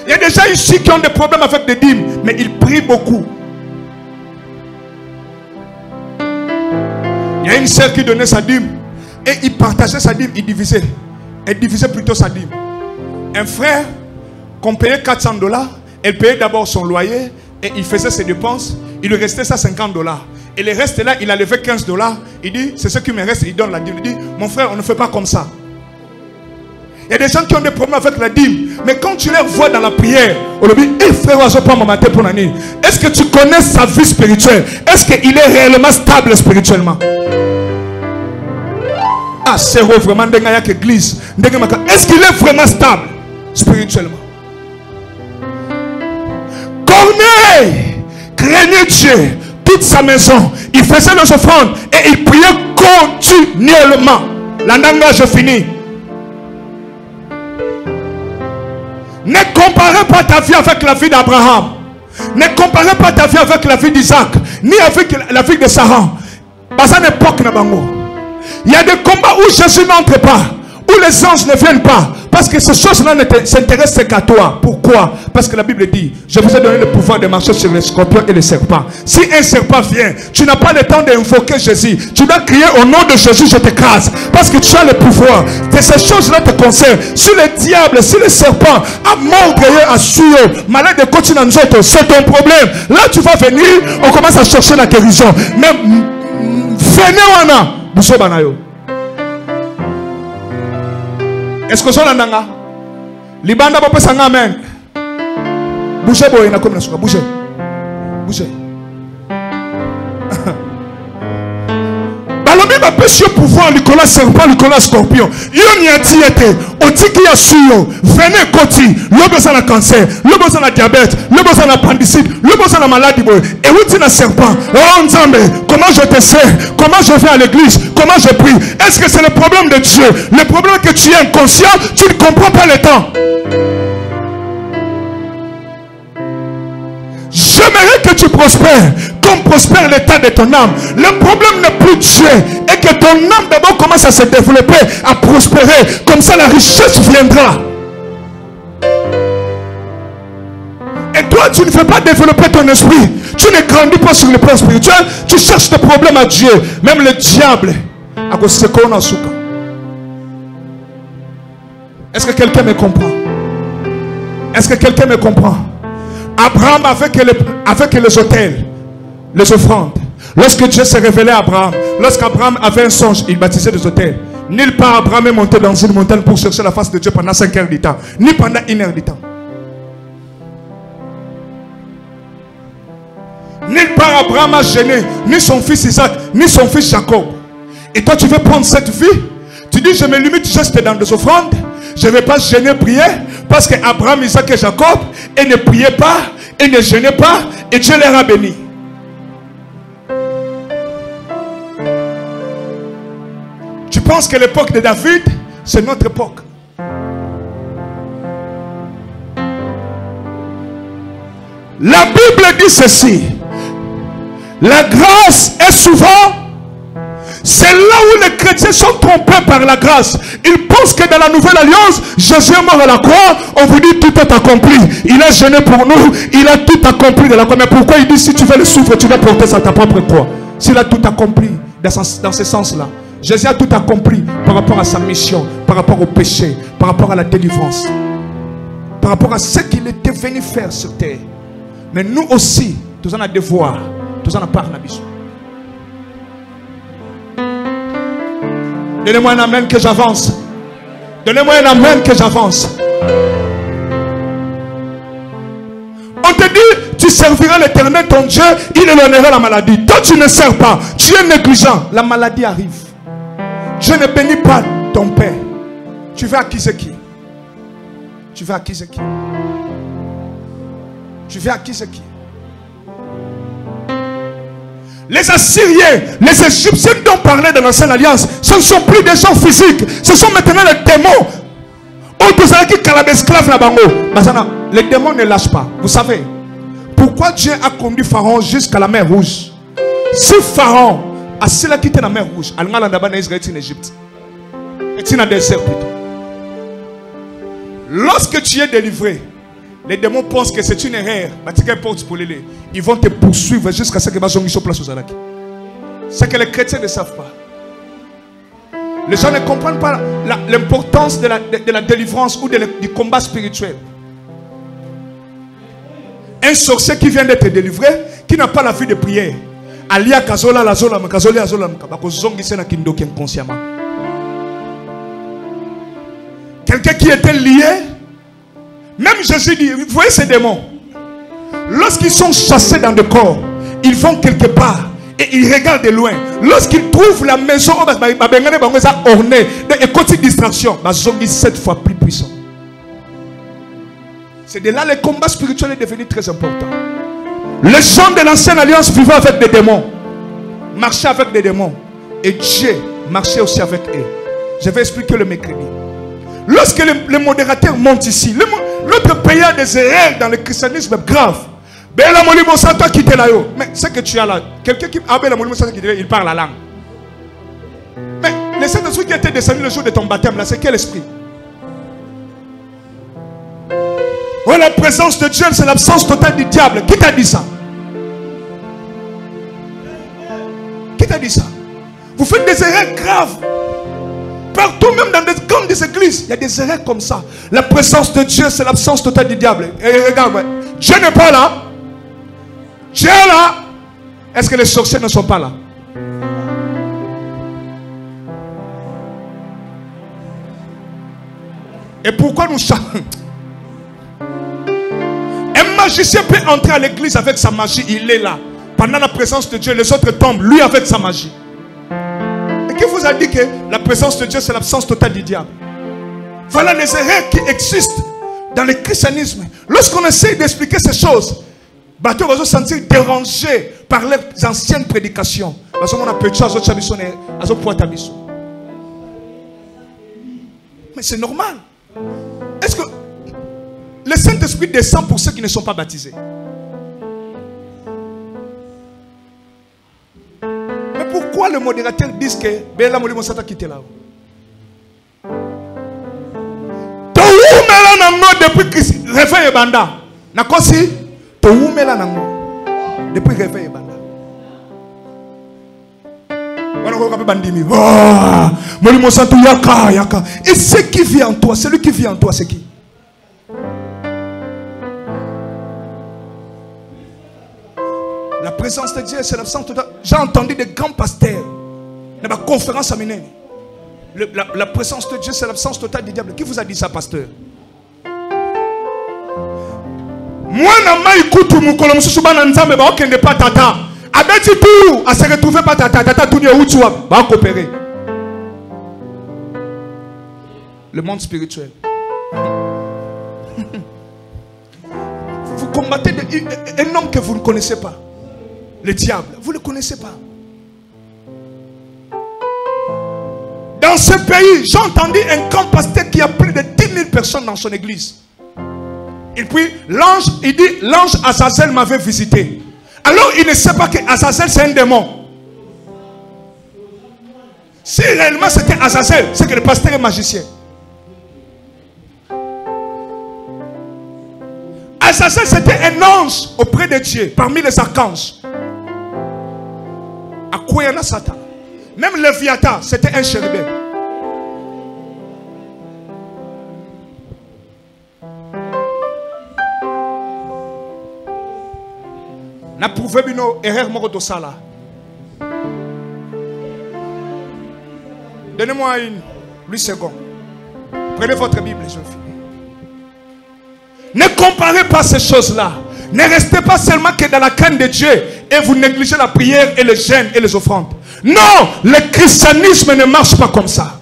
Il y a des gens ici qui ont des problèmes avec des dîmes, mais ils prient beaucoup. Il y a une sœur qui donnait sa dîme et il partageait sa dîme, il divisait. Elle divisait plutôt sa dîme. Un frère qu'on payait $400, elle payait d'abord son loyer et il faisait ses dépenses. Il lui restait ça $50. Et le reste là, il a levé $15. Il dit, c'est ce qui me reste, il donne la dîme. Il dit, mon frère, on ne fait pas comme ça. Il y a des gens qui ont des problèmes avec la dîme. Mais quand tu les vois dans la prière, on lui dit, hey frère, est-ce que tu connais sa vie spirituelle? Est-ce qu'il est réellement stable spirituellement? Ah, c'est vraiment l'église. Est-ce qu'il est vraiment stable spirituellement? Corneille craignait Dieu, toute sa maison. Il faisait les offrandes et il priait continuellement. La nanga, je finis. Ne comparez pas ta vie avec la vie d'Abraham. Ne comparez pas ta vie avec la vie d'Isaac, ni avec la vie de Sarah. Il y a des combats où Jésus n'entre pas, où les anges ne viennent pas. Parce que ces choses-là ne s'intéressent qu'à toi. Pourquoi? Parce que la Bible dit, je vous ai donné le pouvoir de marcher sur les scorpions et les serpents. Si un serpent vient, tu n'as pas le temps d'invoquer Jésus. Tu dois crier au nom de Jésus, je t'écrase. Parce que tu as le pouvoir. Que ces choses-là te concernent. Si le diable, si le serpent a mordre à suyo, malade de continuer c'est ton problème. Là tu vas venir, on commence à chercher la guérison. Mais venez wana, bousso banayo. Est-ce que ça l'andanga? Libanda bope sanga amen. Bougez boy na comme na suka, bougez. Bougez. Balobi ba péché pouvoir Nicolas serpent, Nicolas scorpion. Yo ni atiete, otiki ya suyo, venez koti, le besoin na cancer, le besoin na diabète, le besoin na appendicite, le besoin na maladie boy. Et où tu na serpent? Oh Nzambe, comment je te sais? Comment je vais à l'église? Comment je prie? Est-ce que c'est le problème de Dieu? Le problème est que tu es inconscient, tu ne comprends pas le temps. J'aimerais que tu prospères comme prospère l'état de ton âme. Le problème n'est plus Dieu, et que ton âme d'abord commence à se développer, à prospérer. Comme ça la richesse viendra. Et toi tu ne fais pas développer ton esprit. Tu ne grandis pas sur le plan spirituel. Tu cherches des problèmes à Dieu. Même le diable. Est-ce que quelqu'un me comprend? Est-ce que quelqu'un me comprend? Abraham avec les autels, les offrandes. Lorsque Dieu s'est révélé à Abraham, lorsqu'Abraham avait un songe, il baptisait des autels. Nulle part Abraham est monté dans une montagne pour chercher la face de Dieu pendant 5 heures du temps, ni pendant 1 heure du temps. Nulle part Abraham a gêné ni son fils Isaac, ni son fils Jacob. Et toi, tu veux prendre cette vie. Tu dis, je me limite juste dans des offrandes. Je ne vais pas gêner prier. Parce que Abraham, Isaac et Jacob, ils ne priaient pas, ils ne gênaient pas. Et Dieu les a bénis. Tu penses que l'époque de David, c'est notre époque. La Bible dit ceci. La grâce est souvent, c'est là où les chrétiens sont trompés par la grâce. Ils pensent que dans la nouvelle alliance, Jésus est mort à la croix, on vous dit tout est accompli. Il a gêné pour nous, il a tout accompli de la croix. Mais pourquoi il dit si tu veux le souffre, tu vas porter ça à ta propre croix? S'il a tout accompli dans ce sens-là. Jésus a tout accompli par rapport à sa mission, par rapport au péché, par rapport à la délivrance, par rapport à ce qu'il était venu faire sur terre. Mais nous aussi, nous avons un devoir, nous avons un part d'ambition. Donnez-moi un amen que j'avance. Donnez-moi un amen que j'avance. On te dit, tu serviras l'Éternel ton Dieu, il éloignera la maladie. Toi tu ne sers pas, tu es négligent, la maladie arrive. Dieu ne bénit pas ton père. Tu veux acquiser qui? Tu veux acquiser qui? Tu veux acquiser qui? Les Assyriens, les Égyptiens dont on parlait dans l'ancienne alliance, ce ne sont plus des gens physiques, ce sont maintenant les démons. Les démons ne lâchent pas. Vous savez pourquoi Dieu a conduit Pharaon jusqu'à la mer Rouge? Si Pharaon a quitté la mer Rouge, en Égypte, et dans le désert plutôt. Lorsque tu es délivré, les démons pensent que c'est une erreur. Ils vont te poursuivre jusqu'à ce que tu sois place aux Alaki. C'est que les chrétiens ne savent pas. Les gens ne comprennent pas l'importance de la délivrance ou du combat spirituel. Un sorcier qui vient d'être délivré, qui n'a pas la vie de prière, alia kazola la zola kazola zola bakozongi sena kindoki inconsciemment. Quelqu'un qui était lié, même Jésus dit, vous voyez ces démons, lorsqu'ils sont chassés dans le corps, ils vont quelque part et ils regardent de loin. Lorsqu'ils trouvent la maison ornée et côté distraction, ils 7 fois plus puissant. C'est de là que le combat spirituel est devenu très important. Les gens de l'ancienne alliance vivaient avec des démons, marchaient avec des démons, et Dieu marchait aussi avec eux. Je vais expliquer le mercredi. Lorsque les modérateurs montent ici, l'autre pays a des erreurs dans le christianisme grave. Mais ce que tu as là, quelqu'un qui il parle la langue. Mais le Saint-Esprit qui était descendu le jour de ton baptême, là, c'est quel esprit? Oh, la présence de Dieu, c'est l'absence totale du diable. Qui t'a dit ça? Qui t'a dit ça? Vous faites des erreurs graves. Partout, même dans des églises, il y a des erreurs comme ça. La présence de Dieu, c'est l'absence totale du diable. Et regarde, Dieu n'est pas là. Dieu est là. Est-ce que les sorciers ne sont pas là? Et pourquoi nous chantons? Un magicien peut entrer à l'église avec sa magie, il est là. Pendant la présence de Dieu, les autres tombent, lui avec sa magie. Et qui vous a dit que la présence de Dieu, c'est l'absence totale du diable? Voilà les erreurs qui existent dans le christianisme. Lorsqu'on essaie d'expliquer ces choses, bateau va se sentir dérangé par les anciennes prédications. Mais c'est normal. Est-ce que le Saint-Esprit descend pour ceux qui ne sont pas baptisés? Mais pourquoi le modérateur dit que Bella Molimo Sata quitté là? Depuis que réveil et banda. Nakosi, toumela nango. Depuis réveil et banda. Et ce qui vit en toi, celui qui vit en toi, c'est qui? La présence de Dieu, c'est l'absence totale. J'ai entendu des grands pasteurs dans ma conférence à Ménène. La présence de Dieu, c'est l'absence totale du diable. Qui vous a dit ça, pasteur? Moi, Avec tout, à se retrouver par tata, tout où tu vas coopérer. Le monde spirituel. Vous combattez un homme que vous ne connaissez pas. Le diable, vous ne le connaissez pas. Dans ce pays, j'ai entendu un grand pasteur qui a plus de 10 000 personnes dans son église. Et puis, l'ange, il dit, l'ange Azazel m'avait visité. Alors, il ne sait pas que Azazel, c'est un démon. Si réellement c'était Azazel, c'est que le pasteur est magicien. Azazel, c'était un ange auprès de Dieu, parmi les archanges. À quoi il y en a Satan? Même Léviathan, c'était un chérubin. N'a prouvé bino erreur moko to sala. Donnez-moi une seconde. Prenez votre Bible, je finis. Ne comparez pas ces choses-là. Ne restez pas seulement que dans la crainte de Dieu et vous négligez la prière et le jeûne et les offrandes. Non, le christianisme ne marche pas comme ça.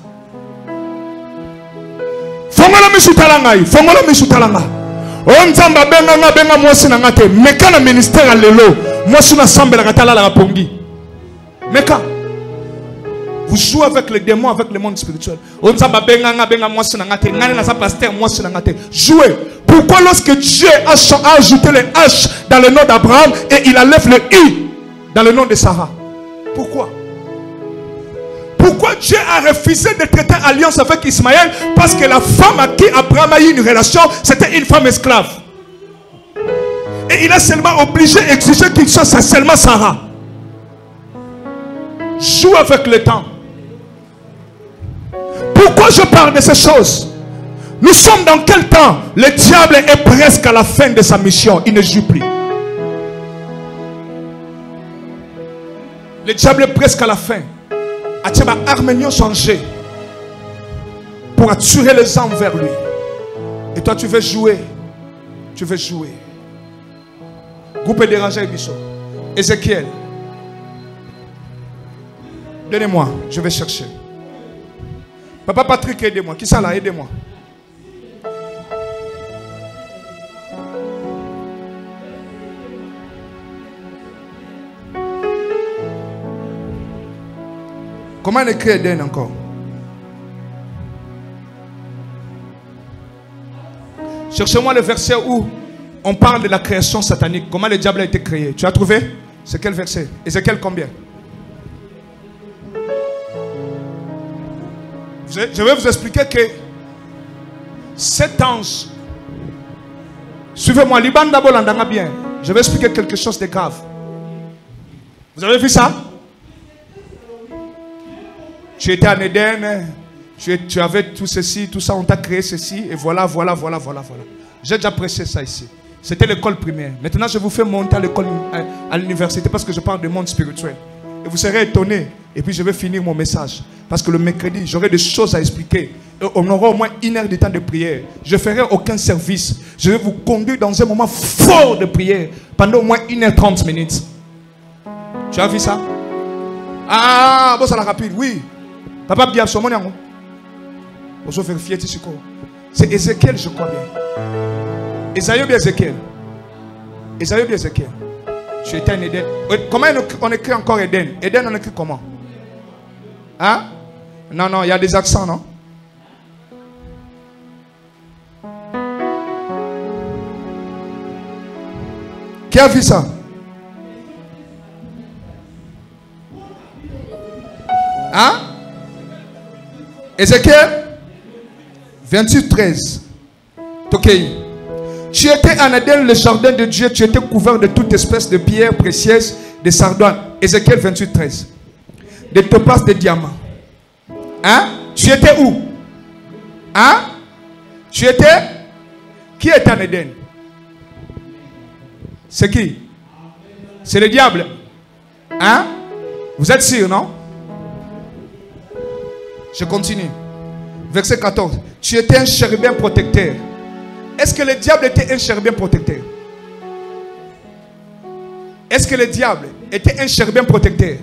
Fongola misutalangai, fongola misutalangai. On zamba benga mwasi na ngate. Meka na ministère lelo. Mwasi na sambe la katala la pongi. Meka. Vous jouez avec les démons, avec le monde spirituel. On zamba benga mwasi na ngate. Ngane na sa pasteur mwasi na ngate. Jouez. Pourquoi lorsque Dieu a ajouté le H dans le nom d'Abraham et il enlève le I dans le nom de Sarah? Pourquoi? Pourquoi Dieu a refusé de traiter alliance avec Ismaël? Parce que la femme à qui Abraham a eu une relation, c'était une femme esclave. Et il a seulement obligé d'exiger qu'il soit seulement Sarah. Joue avec le temps. Pourquoi je parle de ces choses? Nous sommes dans quel temps? Le diable est presque à la fin de sa mission. Il ne joue plus. Le diable est presque à la fin. Arméniens changé pour attirer les âmes vers lui. Et toi tu veux jouer. Tu veux jouer. Groupe dérangé Bichot. Ézéchiel. Donnez-moi. Je vais chercher. Papa Patrick, aidez-moi. Qui ça là? Aidez-moi. Comment on écrit Eden encore? Cherchez-moi le verset où on parle de la création satanique. Comment le diable a été créé. Tu as trouvé? C'est quel verset? Ézéchiel combien? Je vais vous expliquer que cet ange, suivez-moi, Liban d'abord l'endanga bien. Je vais expliquer quelque chose de grave. Vous avez vu ça? Tu étais en Éden, tu avais tout ceci, tout ça, on t'a créé ceci, et voilà. J'ai déjà prêché ça ici. C'était l'école primaire. Maintenant, je vous fais monter à l'école, à l'université, parce que je parle du monde spirituel. Et vous serez étonnés. Et puis, je vais finir mon message. Parce que le mercredi, j'aurai des choses à expliquer. Et on aura au moins 1 heure de temps de prière. Je ne ferai aucun service. Je vais vous conduire dans un moment fort de prière, pendant au moins 1h30 minutes. Tu as vu ça? Ah, bon, ça la rapide, oui. Papa bien son monnaie. On se vérifier ici. C'est Ézéchiel, je crois bien. Esaïe bien Ézéchiel. Esaïe bien Ézéchiel. Tu étais en Éden. Comment on écrit encore Éden? Éden on écrit comment? Hein? Non, il y a des accents, non? Qui a vu ça? Hein? Ézéchiel 28, 13. Tokei. Tu étais en Éden, le jardin de Dieu, tu étais couvert de toute espèce de pierres précieuses, de sardoines. Ézéchiel 28, 13. De topaz, de diamants. Hein? Tu étais où? Hein? Tu étais? Qui est en Éden? C'est qui? C'est le diable. Hein? Vous êtes sûr, non? Je continue. Verset 14. Tu étais un chérubin protecteur. Est-ce que le diable était un chérubin protecteur? Est-ce que le diable était un chérubin protecteur.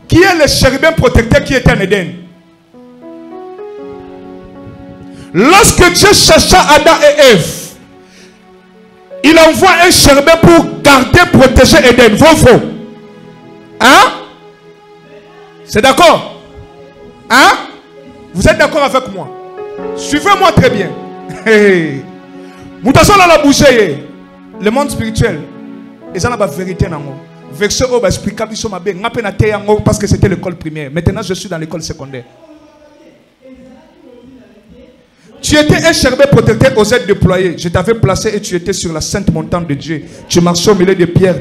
Qui est le chérubin protecteur qui était en Éden? Lorsque Dieu chercha Adam et Ève, il envoie un chérubin pour garder, protéger Éden. Faux. Hein? C'est d'accord? Hein? Vous êtes d'accord avec moi? Suivez-moi très bien. Le monde spirituel, ils ont la vérité dans moi. Verset où expliquer parce que c'était l'école primaire. Maintenant, je suis dans l'école secondaire. Tu étais un chérubin protecteur aux aides déployées. Je t'avais placé et tu étais sur la sainte montagne de Dieu. Tu marchais au milieu des pierres.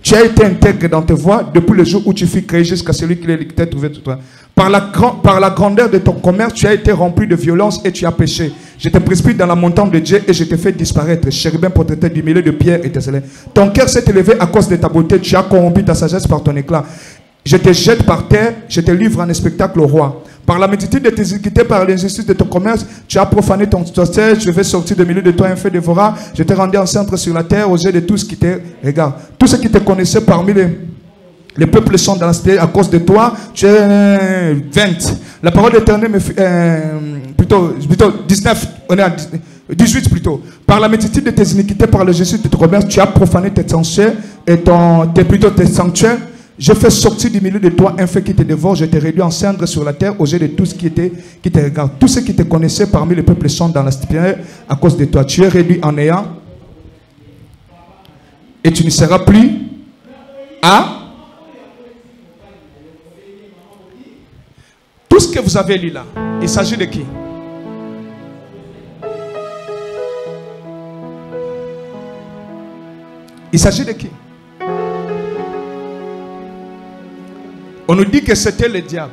Tu as été intègre dans tes voies depuis le jour où tu fus créé jusqu'à celui qui t'a trouvé tout toi. Par la grandeur de ton commerce, tu as été rempli de violence et tu as péché. Je t'ai précipité dans la montagne de Dieu et je t'ai fait disparaître. Chérubin protecteur du milieu de pierres étincelant. Ton cœur s'est élevé à cause de ta beauté. Tu as corrompu ta sagesse par ton éclat. Je te jette par terre, je te livre en spectacle au roi. Par la multitude de tes iniquités, par l'injustice de ton commerce, tu as profané ton siège. Je vais sortir de milieu de toi un feu dévorant. Je t'ai rendu enceinte sur la terre aux yeux de tous qui te regardent. Tous ceux qui te connaissaient parmi les peuples sont dans la cité à cause de toi. Tu es 20. La parole d'Éternel me fait plutôt 19. On est à 18 plutôt. Par la multitude de tes iniquités, par l'injustice de ton commerce, tu as profané tes sanctuaires et tes sanctuaires. Je fais sortir du milieu de toi un feu qui te dévore. Je t'ai réduit en cendres sur la terre aux yeux de tous qui te regardent. Tous ceux qui te connaissaient parmi les peuples sont dans la spirale à cause de toi. Tu es réduit en néant et tu ne seras plus à. Tout ce que vous avez lu là, il s'agit de qui? Il s'agit de qui? On nous dit que c'était le diable.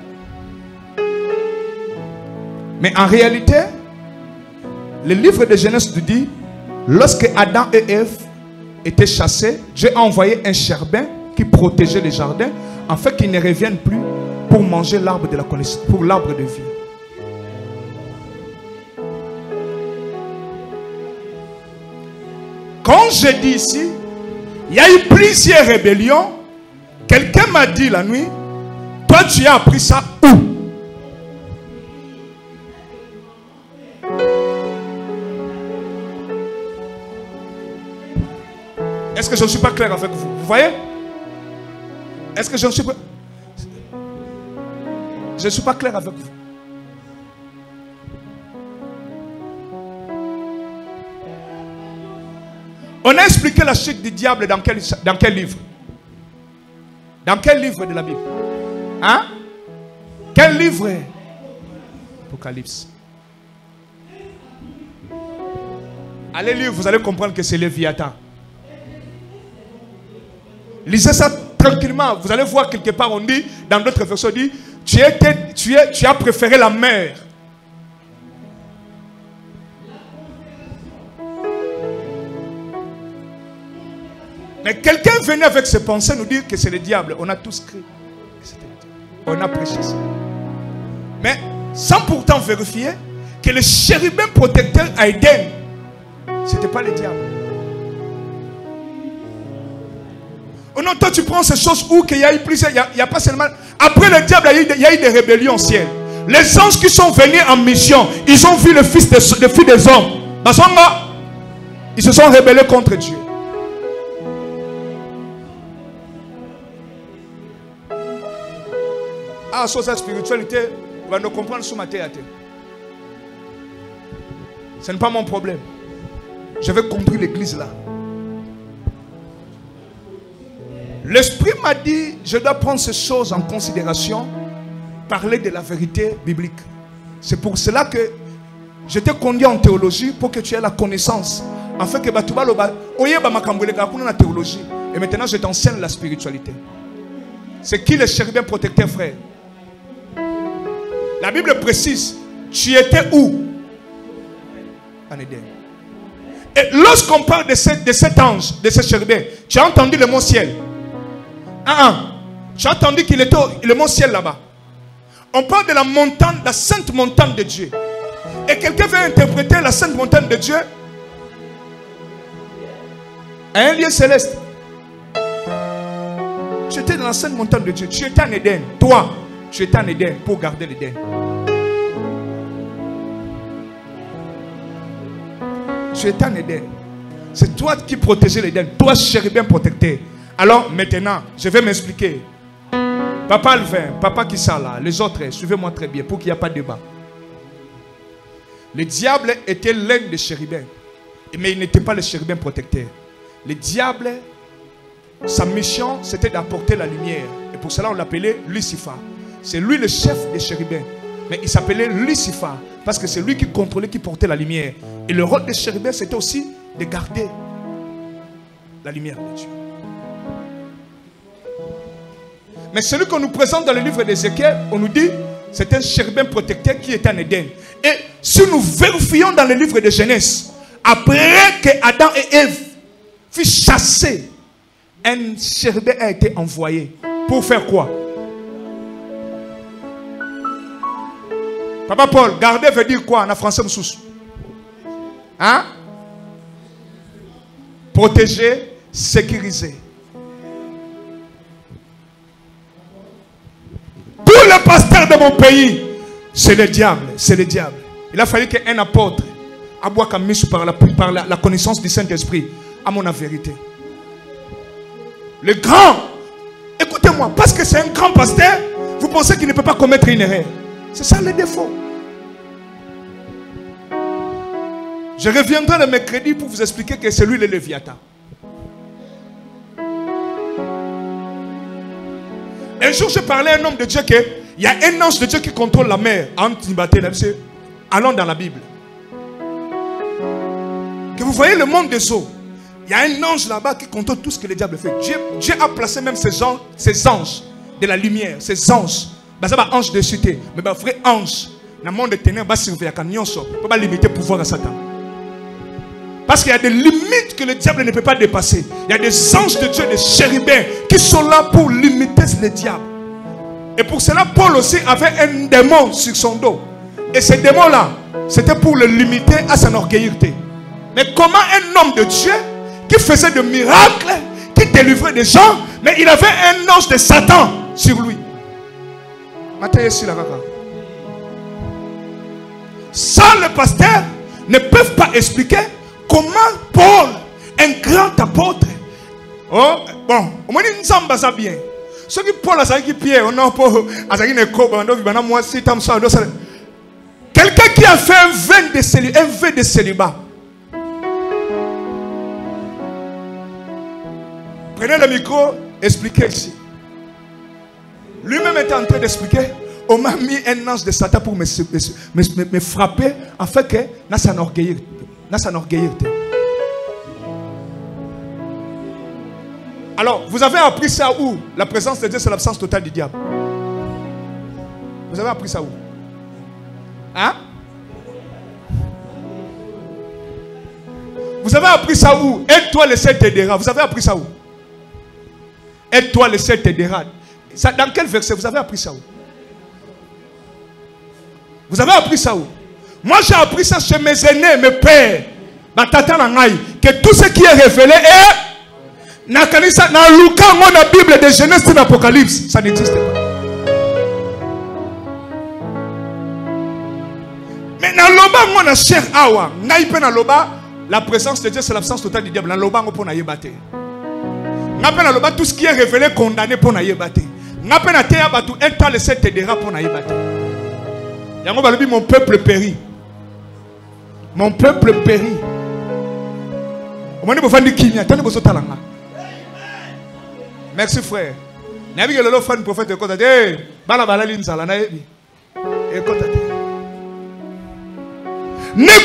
Mais en réalité, le livre de Genèse nous dit, lorsque Adam et Ève étaient chassés, Dieu a envoyé un chérubin qui protégeait les jardins, afin qu'ils ne reviennent plus pour manger l'arbre de la connaissance, pour l'arbre de vie. Quand je dis ici, il y a eu plusieurs rébellions. Quelqu'un m'a dit la nuit, toi tu as appris ça où? Est-ce que je ne suis pas clair avec vous? Vous voyez? Est-ce que je ne suis pas... Je ne suis pas clair avec vous. On a expliqué la chute du diable dans quel livre? Dans quel livre de la Bible? Hein? Quel livre? Apocalypse. Allez lire, vous allez comprendre que c'est Léviathan. Lisez ça tranquillement. Vous allez voir quelque part, on dit, dans d'autres versions, on dit, tu as préféré la mer. Mais quelqu'un venait avec ses pensées nous dire que c'est le diable. On a tous cru que c'était le diable. On a prêché ça. Mais sans pourtant vérifier que le chérubin protecteur à Éden, ce n'était pas le diable. Oh non, toi tu prends ces choses où qu'il y a eu plusieurs, il n'y a pas seulement... Après le diable, il y a eu des rébellions au ciel. Les anges qui sont venus en mission, ils ont vu le fils des hommes. Dans son moment, ils se sont rebellés contre Dieu. Ah, sur sa spiritualité, on va nous comprendre sous ma tête. Ce n'est pas mon problème. J'avais compris l'église là. L'esprit m'a dit, je dois prendre ces choses en considération, parler de la vérité biblique. C'est pour cela que je t'ai conduit en théologie pour que tu aies la connaissance. Afin que tu aies la théologie. Et maintenant, je t'enseigne la spiritualité. C'est qui le chérubin protecteur, frère? La Bible précise, tu étais où? En Éden. Et lorsqu'on parle de cet ange, de ce chérubin, tu as entendu le mot ciel? Tu as entendu qu'il était le mot ciel là-bas. On parle de la montagne, la sainte montagne de Dieu. Et quelqu'un veut interpréter la sainte montagne de Dieu à un lieu céleste. Tu étais dans la sainte montagne de Dieu. Tu étais en Éden. Toi, tu étais en Éden pour garder l'Éden. Tu étais en Éden. C'est toi qui protégeais l'Éden. Toi, chérubin protecteur. Alors, maintenant, je vais m'expliquer. Papa Alvin, papa qui ça là, les autres, suivez-moi très bien pour qu'il n'y ait pas de débat. Le diable était l'un des chérubins. Mais il n'était pas le chérubin protecteur. Le diable, sa mission, c'était d'apporter la lumière. Et pour cela, on l'appelait Lucifer. C'est lui le chef des chérubins. Mais il s'appelait Lucifer. Parce que c'est lui qui contrôlait, qui portait la lumière. Et le rôle des chérubins, c'était aussi de garder la lumière de Dieu. Mais celui qu'on nous présente dans le livre d'Ézéchiel, on nous dit, c'est un chérubin protecteur qui est en Éden. Et si nous vérifions dans le livre de Genèse, après que Adam et Ève furent chassés, un chérubin a été envoyé. Pour faire quoi? Papa Paul, garder veut dire quoi en français? Hein? Protéger, sécuriser. Pour le pasteur de mon pays, c'est le diable, c'est le diable. Il a fallu qu'un apôtre aboie Kamisu par la connaissance du Saint-Esprit à mon vérité. Le grand, écoutez-moi, parce que c'est un grand pasteur, vous pensez qu'il ne peut pas commettre une erreur. C'est ça le défaut. Je reviendrai le mercredi pour vous expliquer que c'est lui le Léviathan. Un jour, je parlais à un homme de Dieu qu'il y a un ange de Dieu qui contrôle la mer. Allons dans la Bible. Que vous voyez le monde des eaux. Il y a un ange là-bas qui contrôle tout ce que le diable fait. Dieu a placé même ces anges de la lumière, ces anges. C'est un ange de cité. Mais un vrai ange. Dans le monde des ténèbres, il va surveiller quand il ne peut pas limiter le pouvoir à Satan. Parce qu'il y a des limites que le diable ne peut pas dépasser. Il y a des anges de Dieu, des chérubins, qui sont là pour limiter le diable. Et pour cela, Paul aussi avait un démon sur son dos. Et ce démon-là, c'était pour le limiter à son orgueilleté. Mais comment un homme de Dieu, qui faisait des miracles, qui délivrait des gens, mais il avait un ange de Satan sur lui. Ça, le pasteur ne peuvent pas expliquer comment Paul, un grand apôtre, oh, bon, on m'a dit que bien. Ce qui Paul a dit Pierre, on a quelqu'un qui a fait un vœu de célibat. Prenez le micro, expliquez ici. Lui-même était en train d'expliquer. On m'a mis un ange de Satan pour me frapper afin que n'a s'enorgueillir. Alors, vous avez appris ça où? La présence de Dieu, c'est l'absence totale du diable. Vous avez appris ça où? Hein? Vous avez appris ça où? Aide-toi, le ciel t'aidera. Vous avez appris ça où? Aide-toi, le ciel t'aidera. Dans quel verset vous avez appris ça où? Vous avez appris ça où? Moi j'ai appris ça chez mes aînés, mes pères. Que tout ce qui est révélé est dans la Bible de Genèse et d'Apocalypse. Ça n'existe pas. Mais dans l'oba, on a cher awa. La présence de Dieu, c'est l'absence totale du diable. Dans l'oba, on a yébate. Tout ce qui est révélé, condamné pour na yébate. Un temps, le ciel t'aidera pour na yébate. Mon peuple périt. Mon peuple périt. Merci frère. Ne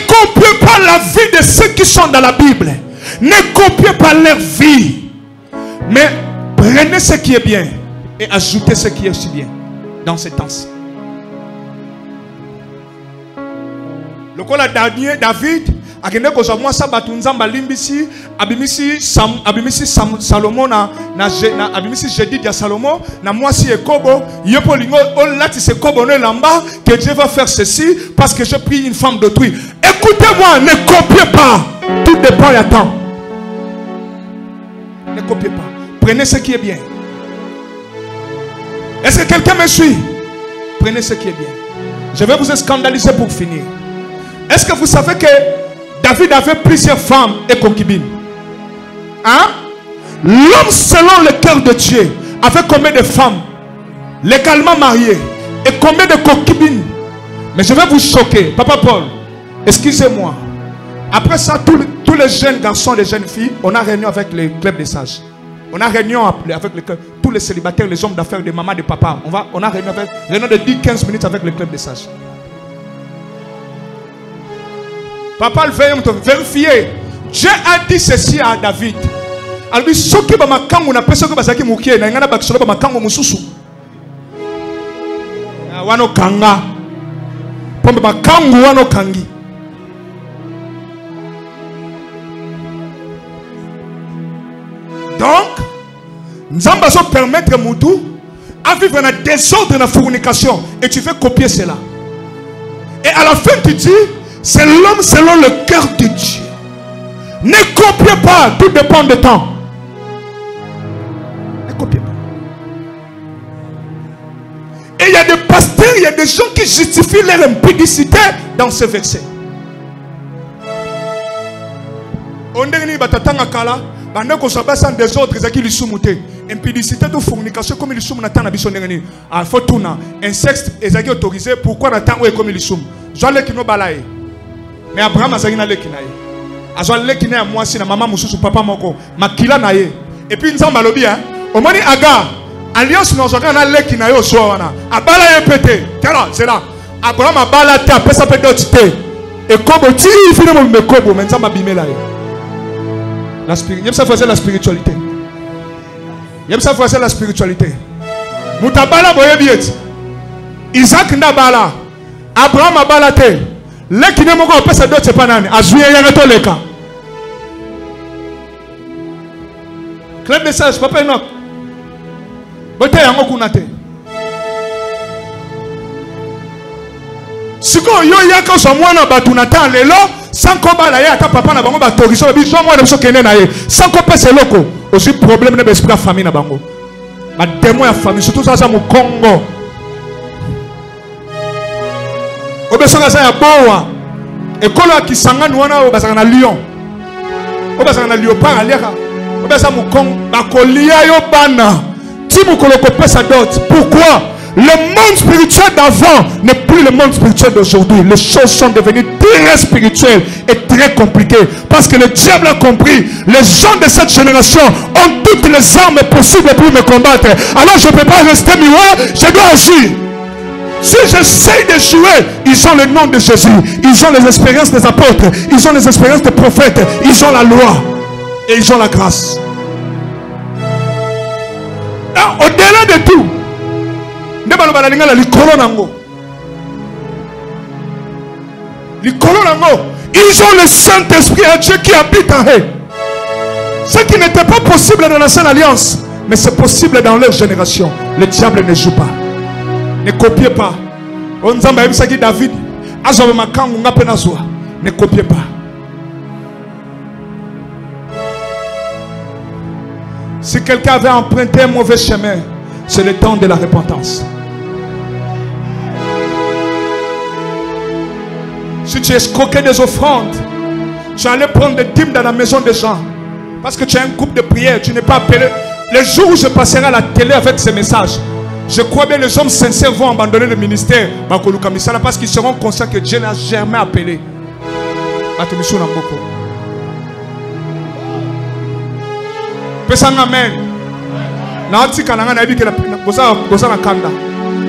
copiez pas la vie de ceux qui sont dans la Bible. Ne copiez pas leur vie. Mais prenez ce qui est bien et ajoutez ce qui est aussi bien dans ces temps-ci. Le cas de David, akende ko moi ça batunzamba limbisi abimisi Salomon na abimisi Jédid ya Salomon na moi si ekobo yepo lingo olati se kobo no lamba que Dieu va faire ceci parce que j'ai pris une femme d'autrui. Écoutez-moi, ne copiez pas. Tout dépend du temps. Ne copiez pas. Prenez ce qui est bien Est-ce que quelqu'un me suit? Prenez ce qui est bien. Je vais vous scandaliser pour finir. Est-ce que vous savez que David avait plusieurs femmes et concubines? Hein? L'homme selon le cœur de Dieu avait combien de femmes légalement mariées et combien de concubines? Mais je vais vous choquer. Papa Paul, excusez-moi. Après ça, tous les jeunes garçons et les jeunes filles, on a réunion avec le club des sages. On a réunion avec tous les célibataires, les hommes d'affaires, des mamans, des papas. On a réunion de 10-15 minutes avec le club des sages. Papa, vérifier. Dieu a dit ceci à David. Alors, ce qui va m'accommoder, on a personne qui va s'accommouder. On a personne qui va m'accommoder. Wano kanga. Pombe makangu wano kangi. Donc, nous allons permettre à Moudou à vivre dans un désordre, dans la fornication. Et tu fais copier cela. Et à la fin, tu dis, c'est l'homme selon le cœur de Dieu. Ne copiez pas, tout dépend du temps. Ne copiez pas. Et il y a des pasteurs, il y a des gens qui justifient leur impudicité dans ce verset. On dit, pendant qu'on s'abat sans des autres, ils ont qui soumouté. Impudicité de fornication comme ils soum n'attend à bisson n'engagé. À fortuna, insecte, ils ont autorisé. Pourquoi n'attend où est comme ils soum? J'en ai qui nous balaye. Mais Abraham a zagina le kinaye. Azwa le kinaye moi si na maman mususu papa moko. Makila naye. Et puis nous sommes balobi hein. Au moni aga. Alliance nous avons na le kinaye au soir na. Abala est pété. Tera, c'est là. Abraham a bala te après ça peut d'autres. Et comme tu finalement me kobo, mais nous sommes abîmés là. La spiritualité. Ça faisait la spiritualité. Ça faisait la spiritualité. Mutabala boye biet. Isaac n'abala. Abraham abala te. Le qui n'est pas passé d'autres c'est pas nani. Azuye yagato leka. Club message papa Enoch. Bote yango kunate. Siko yo yaka so mwana batunata lelo. Sans qu'on va là, papa n'a pas d'autorisation. Ils ont moins de choses qui n'est sans qu'on passe loco. Aussi problème de l'esprit de famille na bango. Ma démon à famille surtout ça c'est mon Congo. Obesoka ça ya boa. École qui sanga nuana obasanga na Lyon. Obasanga na Léopard aliaka. Obesa mon Congo bakolia yo bana. Ti mukolo ko pesa dot. Pourquoi? Le monde spirituel d'avant n'est plus le monde spirituel d'aujourd'hui. Les choses sont devenues très spirituelles et très compliquées. Parce que le diable a compris. Les gens de cette génération ont toutes les armes possibles pour me combattre. Alors je ne peux pas rester muet, je dois agir. Si j'essaie de jouer, ils ont le nom de Jésus. Ils ont les expériences des apôtres. Ils ont les expériences des prophètes. Ils ont la loi. Et ils ont la grâce. Au-delà de tout, ils ont le Saint-Esprit à Dieu qui habite en eux. Ce qui n'était pas possible dans l'ancienne alliance, mais c'est possible dans leur génération. Le diable ne joue pas. Ne copiez pas. David, ne copiez pas. Si quelqu'un avait emprunté un mauvais chemin, c'est le temps de la repentance. Si tu escroquais des offrandes, tu allais prendre des dîmes dans la maison des gens. Parce que tu as un groupe de prière, tu n'es pas appelé. Le jour où je passerai à la télé avec ces messages, je crois bien que les hommes sincères vont abandonner le ministère. Parce qu'ils seront conscients que Dieu n'a jamais appelé. Amen.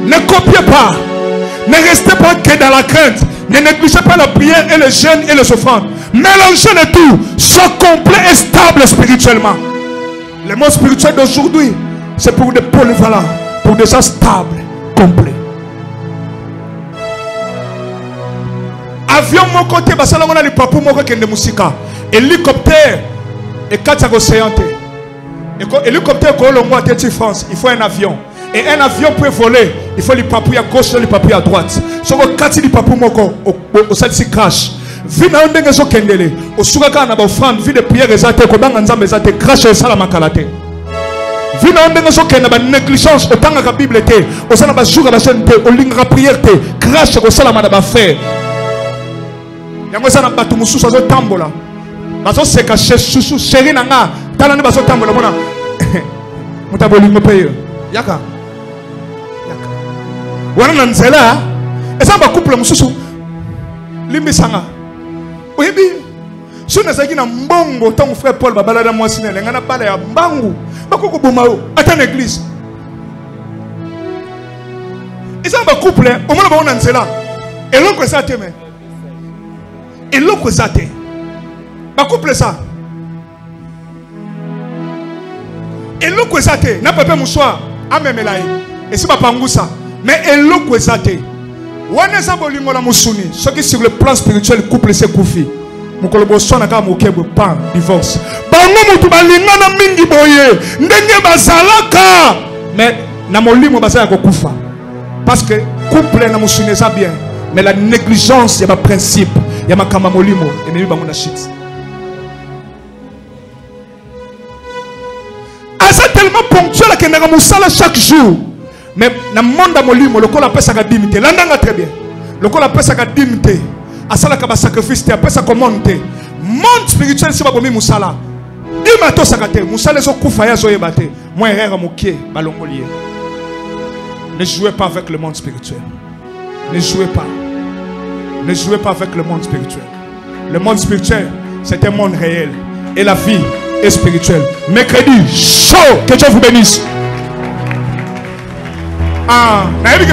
Ne copiez pas. Ne restez pas que dans la crainte. Ne négligez pas la prière et le jeûne et les offrandes. Mélangez le tout. Sois complet et stable spirituellement. Le monde spirituel d'aujourd'hui, c'est pour des polyvalents, pour des gens stables, complets. Avion mon côté, on a les papous mon côté de musique. Hélicoptère et 4 océans. Hélicoptère France, il faut un avion. Et un avion peut voler. Il faut les papouilles à gauche et les papouilles à droite. Si on a 4 papouilles au salsi crash. Vu na ndenge zo kendele. Au soukaka na ba offrande, vu de prière exalté, ko banga nzambe exalté, crash et sala makalate. Vino ndenge soke na ba négligence autant que la Bible était. Au sein de ba jour ba chaîne au lingra prière te crash au sala na ba frère. Yango sana batu mususu azo tambola. Bazo seka chouchou chéri nanga talani bazo tambola mona. Mutaboli ngopeyo. Yaka. Wana na nzela eza ba couple mususu limbisanga. Oyebi si on a un mbongo, ton frère Paul babalada moi sine lenga na bala ya mbangu bakoko bomao ata na église. Eza ba couple o mona ba ona nzela eloko eza te me eloko eza te ba couple ça eloko eza te na papa muswa amemela ye esi ba pangusa mais eloko eza te wana eza bolingo la musuni soki sur le plan spirituel couple se koufi mukolobo sona ka mukebo pan divorce bango mutu balingana mingi boye ndenge bazalaka mais na molimo bazala ko kufa parce que couple na musuni eza bien mais la négligence ya ba principe ya makamba molimo ememi bango na shit asa tellement ponctuel que na musala chaque jour mais na monde molimo lokola pesa ka dimité landanga très bien lokola pesa ka dimité asala ka ba sacrifice te pesa commenter monde spirituel c'est pas bomi musala dima to sakate musala zo kufa ya zo yebate moi erreur mokie balongolier. Ne jouez pas avec le monde spirituel. Ne jouez pas. Ne jouez pas avec le monde spirituel. Le monde spirituel, c'est un monde réel. Et la vie est spirituelle. Mercredi, chaud. Que Dieu vous bénisse. Ah, que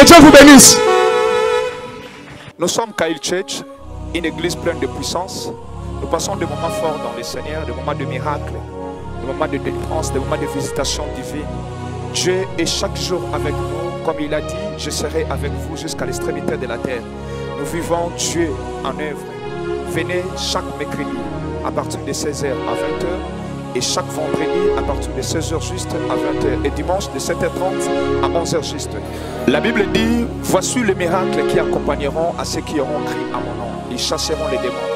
Dieu vous bénisse. Nous sommes Kail Church, une église pleine de puissance. Nous passons des moments forts dans le Seigneur, des moments de miracles, des moments de délivrance, des moments de visitation divine. Dieu est chaque jour avec nous. Comme il a dit, je serai avec vous jusqu'à l'extrémité de la terre. Nous vivons Dieu en œuvre. Venez chaque mercredi à partir de 16h à 20h et chaque vendredi à partir de 16h juste à 20h et dimanche de 7h30 à 11h juste. La Bible dit, voici les miracles qui accompagneront à ceux qui auront crié à mon nom. Ils chasseront les démons.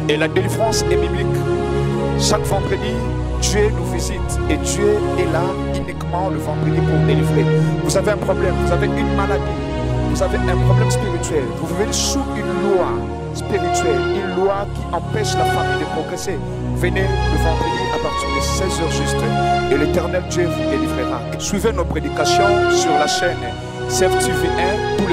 Et la délivrance est biblique. Chaque vendredi, Dieu nous visite et Dieu est là uniquement le vendredi pour délivrer. Vous avez un problème, vous avez une maladie, vous avez un problème spirituel, vous vivez sous une loi spirituelle, une loi qui empêche la famille de progresser. Venez le vendredi à partir de 16h juste et l'Éternel Dieu vous délivrera. Suivez nos prédications sur la chaîne CFTV 1